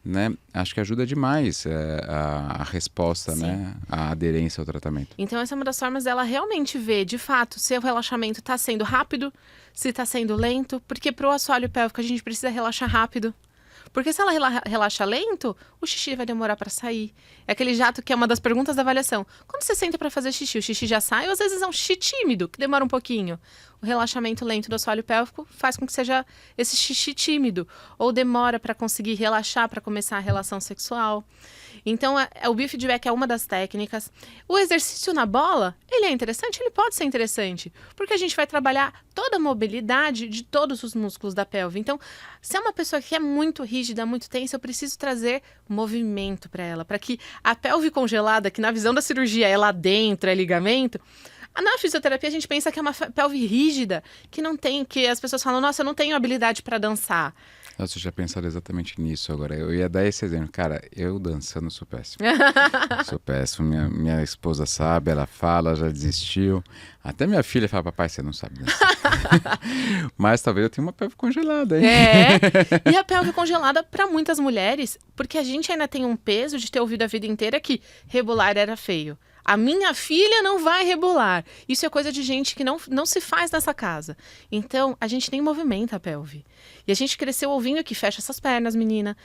né, acho que ajuda demais a resposta, né, a aderência ao tratamento. Então, essa é uma das formas dela realmente ver, de fato, se o relaxamento está sendo rápido, se está sendo lento, porque para o assoalho pélvico a gente precisa relaxar rápido. Porque se ela relaxa lento, o xixi vai demorar para sair. É aquele jato que é uma das perguntas da avaliação. Quando você senta para fazer xixi, o xixi já sai ou às vezes é um xixi tímido, que demora um pouquinho? O relaxamento lento do assoalho pélvico faz com que seja esse xixi tímido. Ou demora para conseguir relaxar para começar a relação sexual. Então, o biofeedback é uma das técnicas. O exercício na bola, ele é interessante? Ele pode ser interessante. Porque a gente vai trabalhar toda a mobilidade de todos os músculos da pelve. Então, se é uma pessoa que é muito rígida, muito tensa, eu preciso trazer movimento para ela. Para que a pelve congelada, que na visão da cirurgia é lá dentro, é ligamento... Na fisioterapia a gente pensa que é uma pelve rígida, que não tem, que as pessoas falam, nossa, eu não tenho habilidade para dançar. Nossa, eu já pensado exatamente nisso agora. Eu ia dar esse exemplo. Cara, eu dançando sou péssimo. Sou péssimo. Minha esposa sabe, ela fala, já desistiu. Até minha filha fala, papai, você não sabe dançar. Mas talvez eu tenha uma pelve congelada, hein? E a pelve congelada para muitas mulheres, porque a gente ainda tem um peso de ter ouvido a vida inteira que rebolar era feio. A minha filha não vai rebolar. Isso é coisa de gente que não se faz nessa casa. Então, a gente nem movimenta a pelve. E a gente cresceu ouvindo que fecha essas pernas, menina.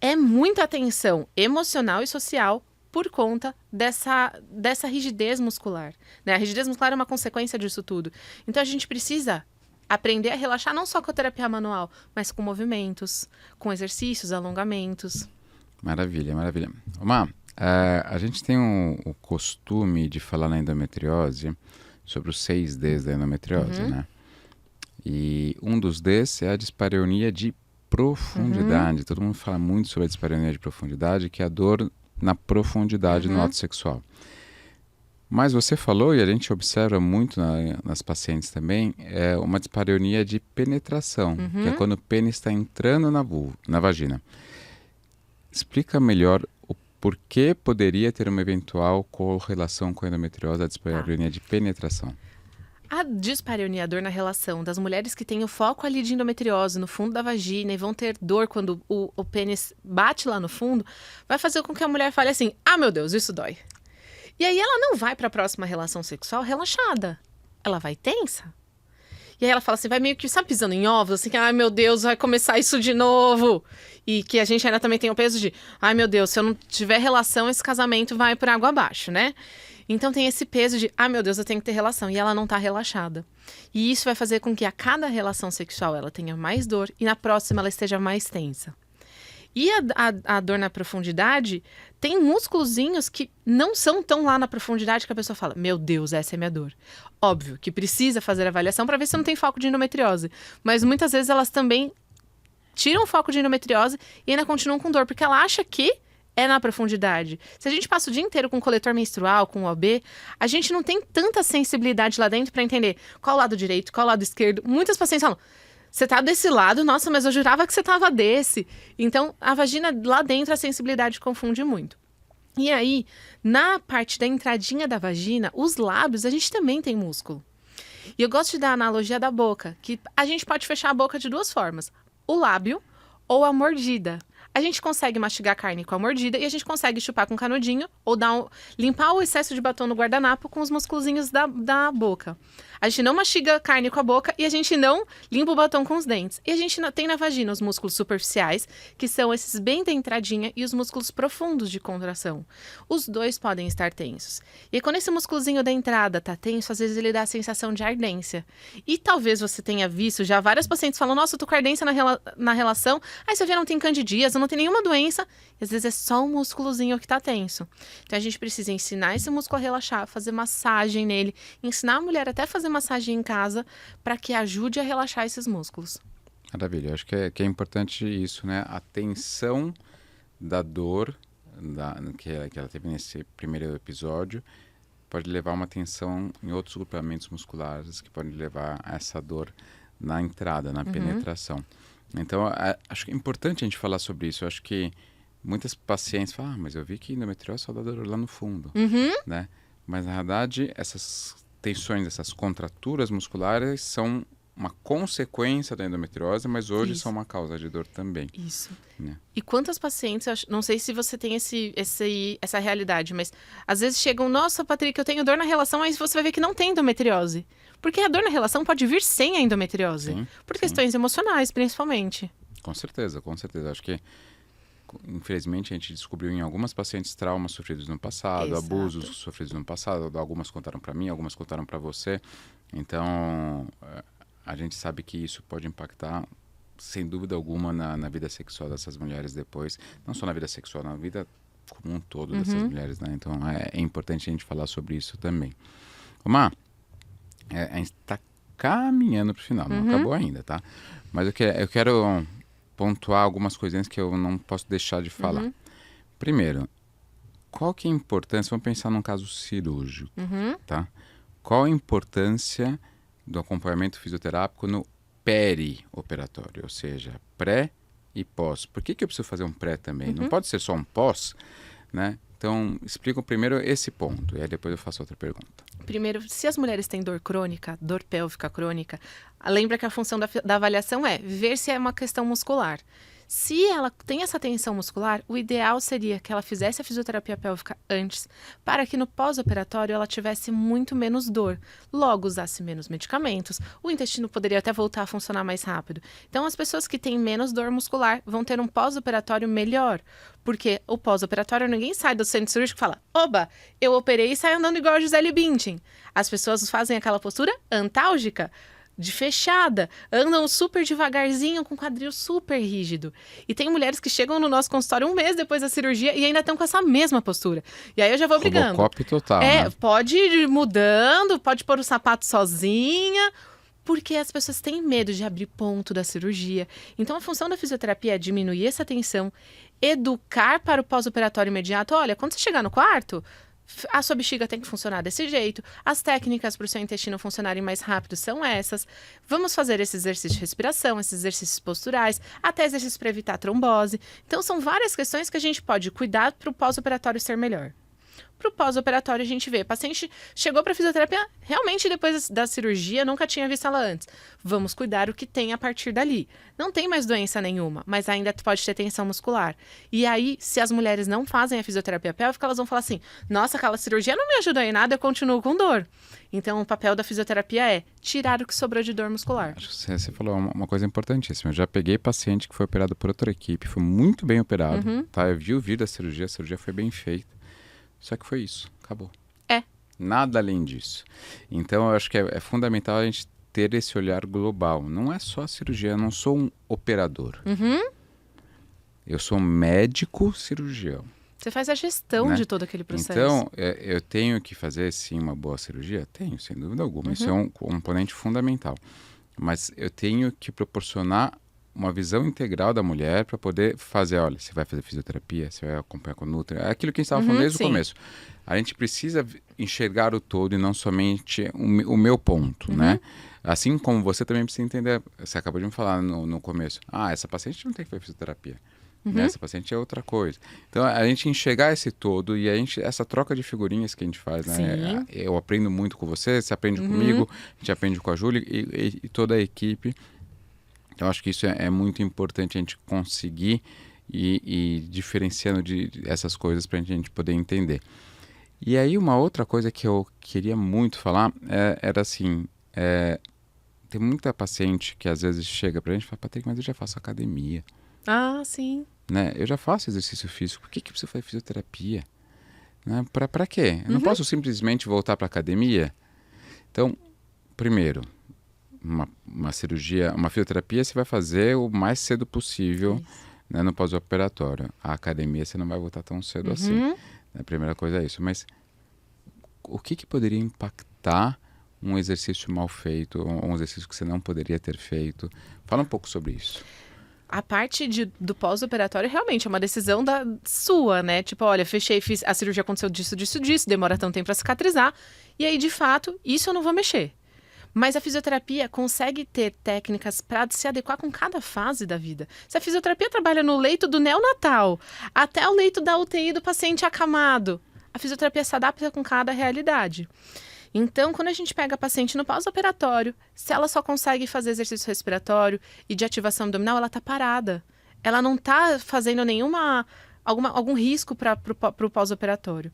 É muita atenção emocional e social por conta dessa rigidez muscular. Né? A rigidez muscular é uma consequência disso tudo. Então, a gente precisa aprender a relaxar não só com a terapia manual, mas com movimentos, com exercícios, alongamentos. Maravilha, maravilha. Omar, A gente tem o costume de falar na endometriose sobre os 6 Ds da endometriose, né? E um dos Ds é a dispareunia de profundidade. Todo mundo fala muito sobre a dispareunia de profundidade, que é a dor na profundidade no ato sexual. Mas você falou, e a gente observa muito nas pacientes também, é uma dispareunia de penetração, que é quando o pênis está entrando na vagina. Explica melhor o porquê poderia ter uma eventual correlação com a endometriose, a dispareunia de penetração. A dispareunia, a dor na relação das mulheres que têm o foco ali de endometriose no fundo da vagina e vão ter dor quando o pênis bate lá no fundo, vai fazer com que a mulher fale assim, ah, meu Deus, isso dói. E aí ela não vai para a próxima relação sexual relaxada, ela vai tensa. E aí ela fala assim, vai meio que, sabe, pisando em ovos, assim, que, ai meu Deus, vai começar isso de novo. E que a gente ainda também tem o peso de, ai meu Deus, se eu não tiver relação, esse casamento vai por água abaixo, né? Então tem esse peso de, ah meu Deus, eu tenho que ter relação. E ela não tá relaxada. E isso vai fazer com que a cada relação sexual ela tenha mais dor e na próxima ela esteja mais tensa. E a dor na profundidade, tem músculozinhos que não são tão lá na profundidade que a pessoa fala, meu Deus, essa é minha dor. Óbvio que precisa fazer avaliação para ver se não tem foco de endometriose. Mas muitas vezes elas também tiram o foco de endometriose e ainda continuam com dor, porque ela acha que é na profundidade. Se a gente passa o dia inteiro com coletor menstrual, com OB, a gente não tem tanta sensibilidade lá dentro para entender qual o lado direito, qual o lado esquerdo. Muitas pacientes falam, você tá desse lado, nossa, mas eu jurava que você tava desse. Então, a vagina lá dentro, a sensibilidade confunde muito. E aí, na parte da entradinha da vagina, os lábios, a gente também tem músculo. E eu gosto de dar a analogia da boca, que a gente pode fechar a boca de duas formas. O lábio ou a mordida. A gente consegue mastigar carne com a mordida e a gente consegue chupar com canudinho ou limpar o excesso de batom no guardanapo com os musculozinhos da boca. A gente não mastiga carne com a boca e a gente não limpa o batom com os dentes. E a gente tem na vagina os músculos superficiais, que são esses bem da entradinha, e os músculos profundos de contração. Os dois podem estar tensos. E aí, quando esse músculozinho da entrada tá tenso, às vezes ele dá a sensação de ardência. E talvez você tenha visto já várias pacientes falam, nossa, eu tô com ardência na relação. Aí você vê, não tem candidíase, não tem nenhuma doença. E às vezes é só um músculozinho que tá tenso. Então a gente precisa ensinar esse músculo a relaxar, fazer massagem nele, ensinar a mulher até a fazer massagem em casa para que ajude a relaxar esses músculos. Maravilha, eu acho que é importante isso, né? A tensão da dor que ela teve nesse primeiro episódio pode levar a uma tensão em outros grupamentos musculares que podem levar a essa dor na entrada, na penetração. Então, acho que é importante a gente falar sobre isso. Eu acho que muitas pacientes falam, mas eu vi que endometriose só dá dor lá no fundo, né? Mas, na verdade, essas tensões, essas contraturas musculares são uma consequência da endometriose, mas hoje são uma causa de dor também. Isso. Né? E quantas pacientes, não sei se você tem essa realidade, mas às vezes chegam, nossa, Patrick, eu tenho dor na relação, mas você vai ver que não tem endometriose. Porque a dor na relação pode vir sem a endometriose. Sim, por questões emocionais, principalmente. Com certeza, com certeza. Acho que, infelizmente, a gente descobriu em algumas pacientes traumas sofridos no passado, Exato. abusos sofridos no passado. Algumas contaram para mim, algumas contaram para você. Então, a gente sabe que isso pode impactar, sem dúvida alguma, na vida sexual dessas mulheres depois. Não só na vida sexual, na vida como um todo dessas mulheres, né? Então, é importante a gente falar sobre isso também. Omar, a gente está caminhando para o final, não acabou ainda, tá? Mas eu quero pontuar algumas coisinhas que eu não posso deixar de falar. Primeiro, qual que é a importância, vamos pensar num caso cirúrgico, tá? Qual a importância do acompanhamento fisioterápico no perioperatório, ou seja, pré e pós? Por que eu preciso fazer um pré também? Não pode ser só um pós, né? Então, explica primeiro esse ponto, e aí depois eu faço outra pergunta. Primeiro, se as mulheres têm dor crônica, dor pélvica crônica, lembra que a função da avaliação é ver se é uma questão muscular. Se ela tem essa tensão muscular, o ideal seria que ela fizesse a fisioterapia pélvica antes, para que no pós-operatório ela tivesse muito menos dor, logo usasse menos medicamentos, o intestino poderia até voltar a funcionar mais rápido. Então, as pessoas que têm menos dor muscular vão ter um pós-operatório melhor, porque o pós-operatório, ninguém sai do centro cirúrgico e fala, oba, eu operei e saio andando igual a Gisele Bündchen. As pessoas fazem aquela postura antálgica. de fechada, andam super devagarzinho com o quadril super rígido. E tem mulheres que chegam no nosso consultório 1 mês depois da cirurgia e ainda estão com essa mesma postura. E aí eu já vou brigando. Robocop total, né? Pode ir mudando, pode pôr o sapato sozinha, porque as pessoas têm medo de abrir ponto da cirurgia. Então a função da fisioterapia é diminuir essa tensão, educar para o pós-operatório imediato. Olha, quando você chegar no quarto, a sua bexiga tem que funcionar desse jeito. As técnicas para o seu intestino funcionarem mais rápido são essas. Vamos fazer esse exercício de respiração, esses exercícios posturais, até exercícios para evitar trombose. Então, são várias questões que a gente pode cuidar para o pós-operatório ser melhor. Para o pós-operatório, a gente vê, a paciente chegou para fisioterapia, realmente depois da cirurgia, nunca tinha visto ela antes. Vamos cuidar o que tem a partir dali. Não tem mais doença nenhuma, mas ainda pode ter tensão muscular. E aí, se as mulheres não fazem a fisioterapia pélvica, elas vão falar assim, nossa, aquela cirurgia não me ajudou em nada, eu continuo com dor. Então, o papel da fisioterapia é tirar o que sobrou de dor muscular. Acho que você falou uma coisa importantíssima. Eu já peguei paciente que foi operado por outra equipe, foi muito bem operado, tá? Eu vi o vídeo da cirurgia, a cirurgia foi bem feita. Só que foi isso, acabou. Nada além disso. Então, eu acho que é fundamental a gente ter esse olhar global. Não é só a cirurgia, eu não sou um operador. Eu sou um médico cirurgião. Você faz a gestão de todo aquele processo. Então, eu tenho que fazer, sim, uma boa cirurgia? Tenho, sem dúvida alguma. Isso é um componente fundamental. Mas eu tenho que proporcionar uma visão integral da mulher para poder fazer, olha, você vai fazer fisioterapia, você vai acompanhar com o Nutri, é aquilo que a gente estava falando desde o começo. A gente precisa enxergar o todo e não somente o meu ponto, né? Assim como você também precisa entender, você acabou de me falar no começo, essa paciente não tem que fazer fisioterapia, né? Essa paciente é outra coisa. Então, a gente enxergar esse todo e essa troca de figurinhas que a gente faz, né? Eu aprendo muito com você aprende comigo, a gente aprende com a Júlia e toda a equipe. Então, acho que isso é muito importante a gente conseguir ir diferenciando essas coisas para a gente poder entender. E aí, uma outra coisa que eu queria muito falar era assim, tem muita paciente que às vezes chega para a gente e fala, Patrick, mas eu já faço academia. Sim. Né? Eu já faço exercício físico, por que você faz fisioterapia? Né? Para quê? Eu não posso simplesmente voltar para a academia? Então, primeiro, uma cirurgia, uma fisioterapia você vai fazer o mais cedo possível, né, no pós-operatório. A academia você não vai voltar tão cedo assim. A primeira coisa é isso. Mas o que poderia impactar um exercício mal feito, ou um exercício que você não poderia ter feito? Fala um pouco sobre isso. A parte do pós-operatório realmente é uma decisão sua, né? Tipo, olha, fiz a cirurgia, aconteceu disso, demora tanto tempo para cicatrizar. E aí, de fato, isso eu não vou mexer. Mas a fisioterapia consegue ter técnicas para se adequar com cada fase da vida. Se a fisioterapia trabalha no leito do neonatal, até o leito da UTI do paciente acamado, a fisioterapia se adapta com cada realidade. Então, quando a gente pega a paciente no pós-operatório, se ela só consegue fazer exercício respiratório e de ativação abdominal, ela está parada. Ela não está fazendo algum risco para o pós-operatório.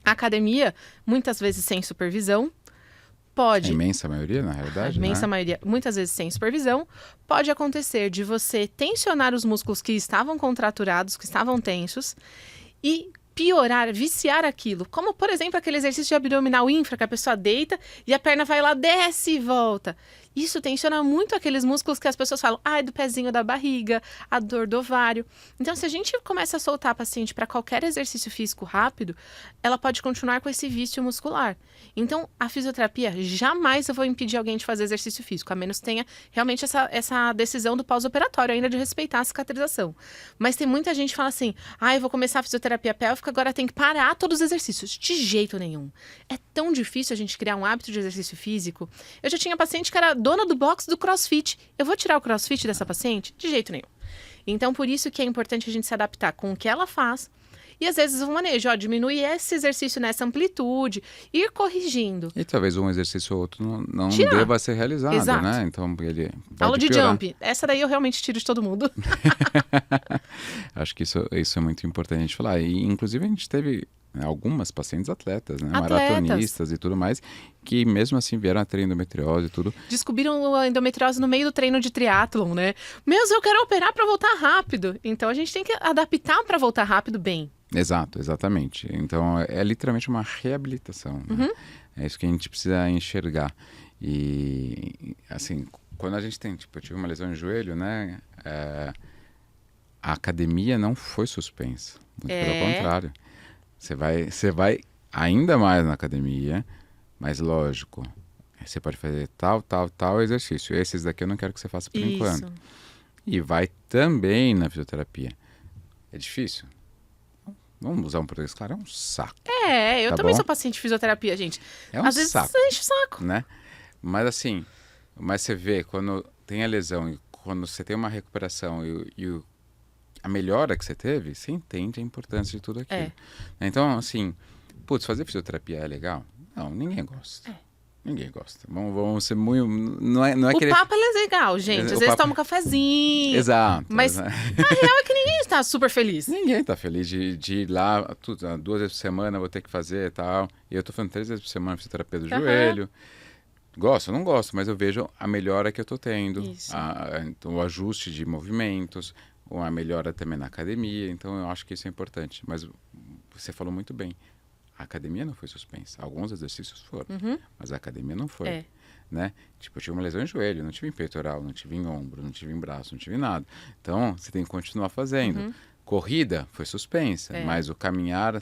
A academia, muitas vezes sem supervisão, pode... A imensa maioria, na realidade, A imensa maioria, muitas vezes sem supervisão, pode acontecer de você tensionar os músculos que estavam contraturados, que estavam tensos, e piorar, viciar aquilo. Como, por exemplo, aquele exercício de abdominal infra, que a pessoa deita e a perna vai lá, desce e volta. Isso tensiona muito aqueles músculos que as pessoas falam, do pezinho da barriga, a dor do ovário. Então, se a gente começa a soltar a paciente para qualquer exercício físico rápido, ela pode continuar com esse vício muscular. Então, a fisioterapia, jamais eu vou impedir alguém de fazer exercício físico, a menos tenha realmente essa decisão do pós-operatório, ainda de respeitar a cicatrização. Mas tem muita gente que fala assim, eu vou começar a fisioterapia pélvica, agora tem que parar todos os exercícios. De jeito nenhum. É tão difícil a gente criar um hábito de exercício físico. Eu já tinha paciente que era dona do box do CrossFit. Eu vou tirar o CrossFit dessa paciente? De jeito nenhum. Então, por isso que é importante a gente se adaptar com o que ela faz. E às vezes o manejo, diminuir esse exercício nessa amplitude, ir corrigindo. E talvez um exercício ou outro não deva ser realizado, Exato. né? Então ele pode aula de piorar. jump. Essa daí eu realmente tiro de todo mundo. Acho que isso é muito importante a gente falar. E, inclusive, a gente teve algumas pacientes atletas, né? Maratonistas e tudo mais, que mesmo assim vieram a ter endometriose e tudo. Descobriram a endometriose no meio do treino de triatlon, né? Eu quero operar para voltar rápido. Então a gente tem que adaptar para voltar rápido bem. Exato, exatamente. Então é literalmente uma reabilitação. Né? É isso que a gente precisa enxergar. E assim, quando a gente tem, tipo, eu tive uma lesão de joelho, né? A academia não foi suspensa. Muito pelo contrário. Você vai ainda mais na academia, mas lógico, você pode fazer tal exercício. Esses daqui eu não quero que você faça por enquanto. E vai também na fisioterapia. É difícil? Vamos usar um português claro, é um saco. Eu tá também bom? sou paciente de fisioterapia, gente. É um Às vezes saco, enche o saco. né? Mas assim, você vê, quando tem a lesão e quando você tem uma recuperação a melhora que você teve, você entende a importância de tudo aquilo. Então, assim, putz, fazer fisioterapia é legal? Não, ninguém gosta. Ninguém gosta. Vamos ser muito... Não é O querer... papo é legal, gente. Às vezes toma um cafezinho. Exato. Mas a real é que ninguém está super feliz. Ninguém está feliz de ir lá 2 vezes por semana, vou ter que fazer e tal. E eu tô fazendo 3 vezes por semana fisioterapia do joelho. Gosto, não gosto, mas eu vejo a melhora que eu tô tendo. Então, o ajuste de movimentos, a melhora também na academia. Então, eu acho que isso é importante. Mas você falou muito bem. A academia não foi suspensa. Alguns exercícios foram, mas a academia não foi. Né? Tipo, eu tive uma lesão em joelho, não tive em peitoral, não tive em ombro, não tive em braço, não tive em nada. Então, você tem que continuar fazendo. Corrida foi suspensa, mas o caminhar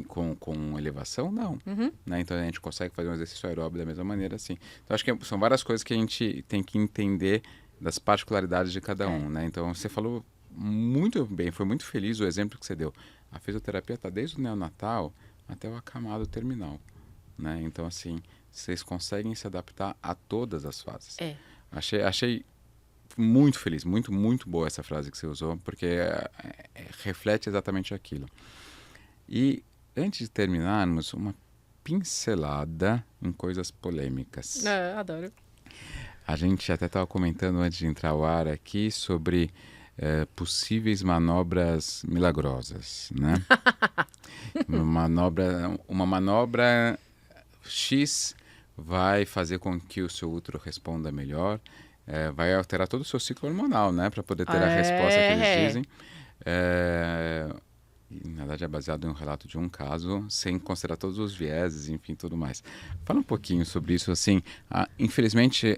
com elevação, não. Né? Então, a gente consegue fazer um exercício aeróbico da mesma maneira, assim. Então, acho que são várias coisas que a gente tem que entender das particularidades de cada um. Né? Então, você falou muito bem, foi muito feliz o exemplo que você deu. A fisioterapia está desde o neonatal até o acamado terminal, né? Então, assim, vocês conseguem se adaptar a todas as fases. Achei muito feliz, muito, muito boa essa frase que você usou, porque reflete exatamente aquilo. E, antes de terminarmos, uma pincelada em coisas polêmicas. Adoro. A gente até estava comentando antes de entrar ao ar aqui sobre possíveis manobras milagrosas, né? Uma manobra X vai fazer com que o seu útero responda melhor, vai alterar todo o seu ciclo hormonal, né? Para poder ter a resposta que eles dizem. E, na verdade, é baseado em um relato de um caso, sem considerar todos os vieses, enfim, tudo mais. Fala um pouquinho sobre isso, assim. Infelizmente,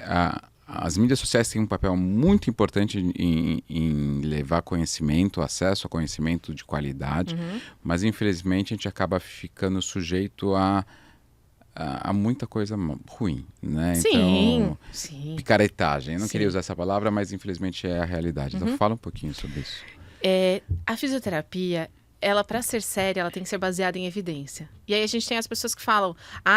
as mídias sociais têm um papel muito importante em levar conhecimento, acesso a conhecimento de qualidade, mas infelizmente a gente acaba ficando sujeito a muita coisa ruim, né? Então, picaretagem. Eu não queria usar essa palavra, mas infelizmente é a realidade. Então fala um pouquinho sobre isso. A fisioterapia, ela, para ser séria, ela tem que ser baseada em evidência. E aí a gente tem as pessoas que falam,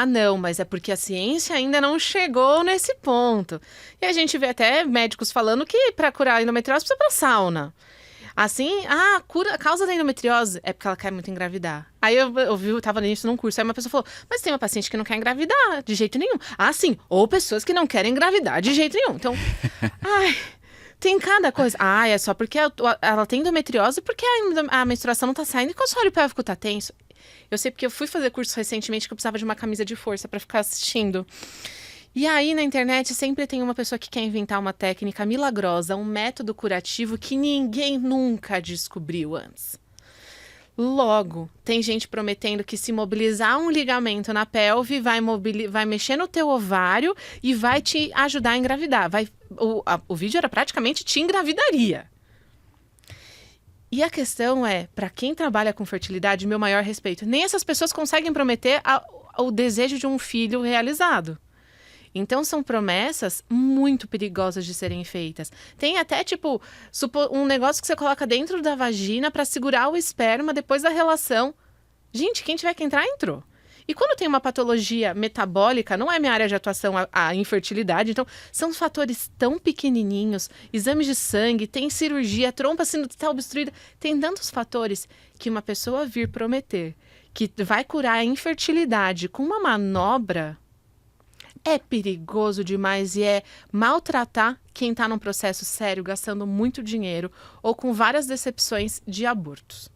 não, mas é porque a ciência ainda não chegou nesse ponto. E a gente vê até médicos falando que para curar a endometriose precisa ir pra sauna. Assim, a causa da endometriose é porque ela quer muito engravidar. Aí eu tava nisso num curso, aí uma pessoa falou, mas tem uma paciente que não quer engravidar de jeito nenhum. Sim, ou pessoas que não querem engravidar de jeito nenhum. Então, tem cada coisa. É só porque ela tem endometriose porque a menstruação não tá saindo e o assoalho pélvico tá tenso. Eu sei porque eu fui fazer curso recentemente que eu precisava de uma camisa de força pra ficar assistindo. E aí, na internet, sempre tem uma pessoa que quer inventar uma técnica milagrosa, um método curativo que ninguém nunca descobriu antes. Logo, tem gente prometendo que se mobilizar um ligamento na pelve vai mexer no teu ovário e vai te ajudar a engravidar. O vídeo era praticamente te engravidaria. E a questão é, para quem trabalha com fertilidade, meu maior respeito, nem essas pessoas conseguem prometer o desejo de um filho realizado. Então, são promessas muito perigosas de serem feitas. Tem até, tipo, um negócio que você coloca dentro da vagina para segurar o esperma depois da relação. Gente, quem tiver que entrar, entrou. E quando tem uma patologia metabólica, não é minha área de atuação a infertilidade, então são fatores tão pequenininhos, exames de sangue, tem cirurgia, a trompa está obstruída, tem tantos fatores que uma pessoa vir prometer que vai curar a infertilidade com uma manobra é perigoso demais e é maltratar quem está num processo sério, gastando muito dinheiro ou com várias decepções de abortos.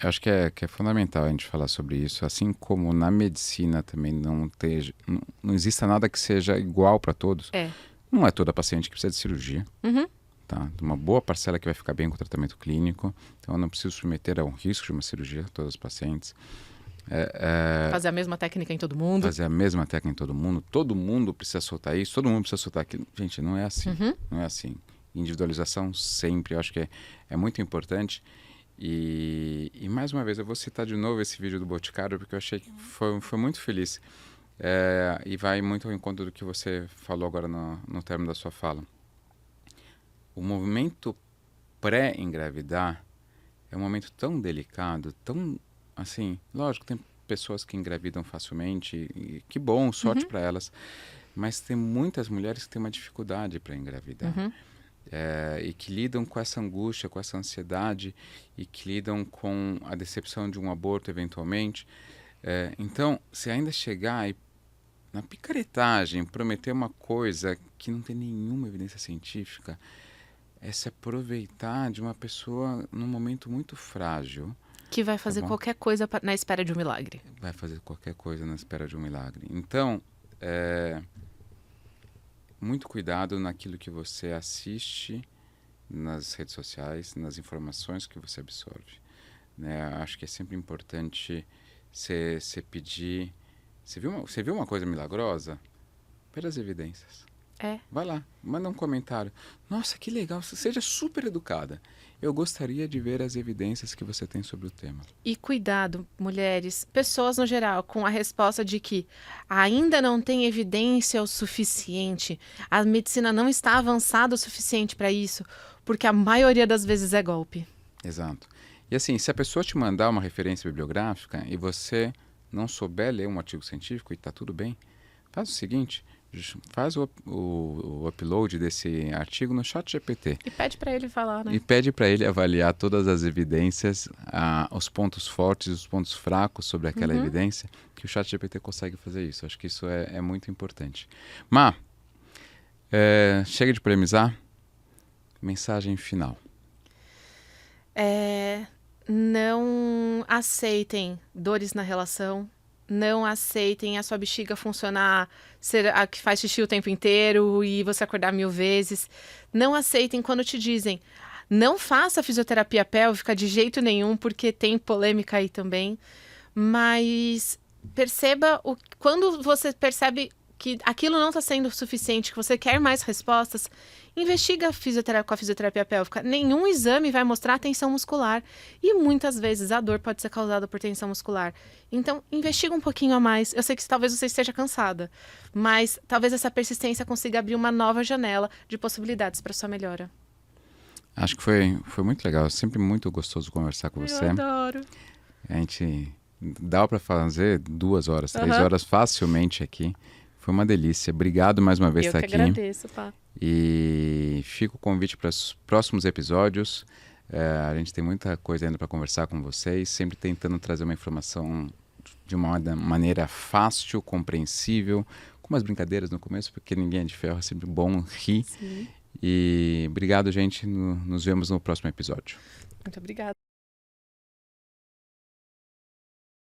Eu acho que é fundamental a gente falar sobre isso, assim como na medicina também não exista nada que seja igual para todos. Não é toda paciente que precisa de cirurgia. Tá? Uma boa parcela que vai ficar bem com o tratamento clínico, então eu não preciso submeter a um risco de uma cirurgia todas as pacientes. Fazer a mesma técnica em todo mundo. Fazer a mesma técnica em todo mundo precisa soltar isso, todo mundo precisa soltar aquilo. Gente, não é assim, não é assim. Individualização sempre, eu acho que é muito importante. E mais uma vez, eu vou citar de novo esse vídeo do Boticário, porque eu achei que foi muito feliz. E vai muito ao encontro do que você falou agora no término da sua fala. O movimento pré-engravidar é um momento tão delicado, tão, assim, lógico, tem pessoas que engravidam facilmente, e que bom, sorte para elas, mas tem muitas mulheres que têm uma dificuldade para engravidar. E que lidam com essa angústia, com essa ansiedade, e que lidam com a decepção de um aborto, eventualmente. Então, se ainda chegar e, na picaretagem, prometer uma coisa que não tem nenhuma evidência científica, é se aproveitar de uma pessoa num momento muito frágil. Que vai fazer qualquer coisa na espera de um milagre. Vai fazer qualquer coisa na espera de um milagre. Então, muito cuidado naquilo que você assiste nas redes sociais, nas informações que você absorve. Né? Acho que é sempre importante você pedir... Você viu uma coisa milagrosa? Pelas evidências. Vai lá, manda um comentário. Nossa, que legal, seja super educada. Eu gostaria de ver as evidências que você tem sobre o tema. E cuidado, mulheres, pessoas no geral, com a resposta de que ainda não tem evidência o suficiente, a medicina não está avançada o suficiente para isso, porque a maioria das vezes é golpe. Exato. E assim, se a pessoa te mandar uma referência bibliográfica e você não souber ler um artigo científico e está tudo bem, faz o seguinte... Faz o upload desse artigo no ChatGPT. E pede para ele falar, né? E pede para ele avaliar todas as evidências, os pontos fortes e os pontos fracos sobre aquela evidência, que o ChatGPT consegue fazer isso. Acho que isso é muito importante. Má, chega de polemizar. Mensagem final. Não aceitem dores na relação. Não aceitem a sua bexiga funcionar, ser a que faz xixi o tempo inteiro e você acordar 1000 vezes. Não aceitem quando te dizem, não faça fisioterapia pélvica de jeito nenhum, porque tem polêmica aí também. Mas perceba, quando você percebe que aquilo não está sendo suficiente, que você quer mais respostas, investiga com a fisioterapia pélvica. Nenhum exame vai mostrar tensão muscular. E muitas vezes a dor pode ser causada por tensão muscular. Então, investiga um pouquinho a mais. Eu sei que talvez você esteja cansada, mas talvez essa persistência consiga abrir uma nova janela de possibilidades para sua melhora. Acho que foi muito legal. É sempre muito gostoso conversar com você. Eu adoro. A gente dá para fazer 2 horas, 3 horas facilmente aqui. Foi uma delícia. Obrigado mais uma vez por estar aqui. Eu que agradeço, Pá. E fica o convite para os próximos episódios. A gente tem muita coisa ainda para conversar com vocês, sempre tentando trazer uma informação de uma maneira fácil, compreensível, com umas brincadeiras no começo, porque ninguém é de ferro, é sempre bom rir. Sim. E obrigado, gente. Nos vemos no próximo episódio. Muito obrigada.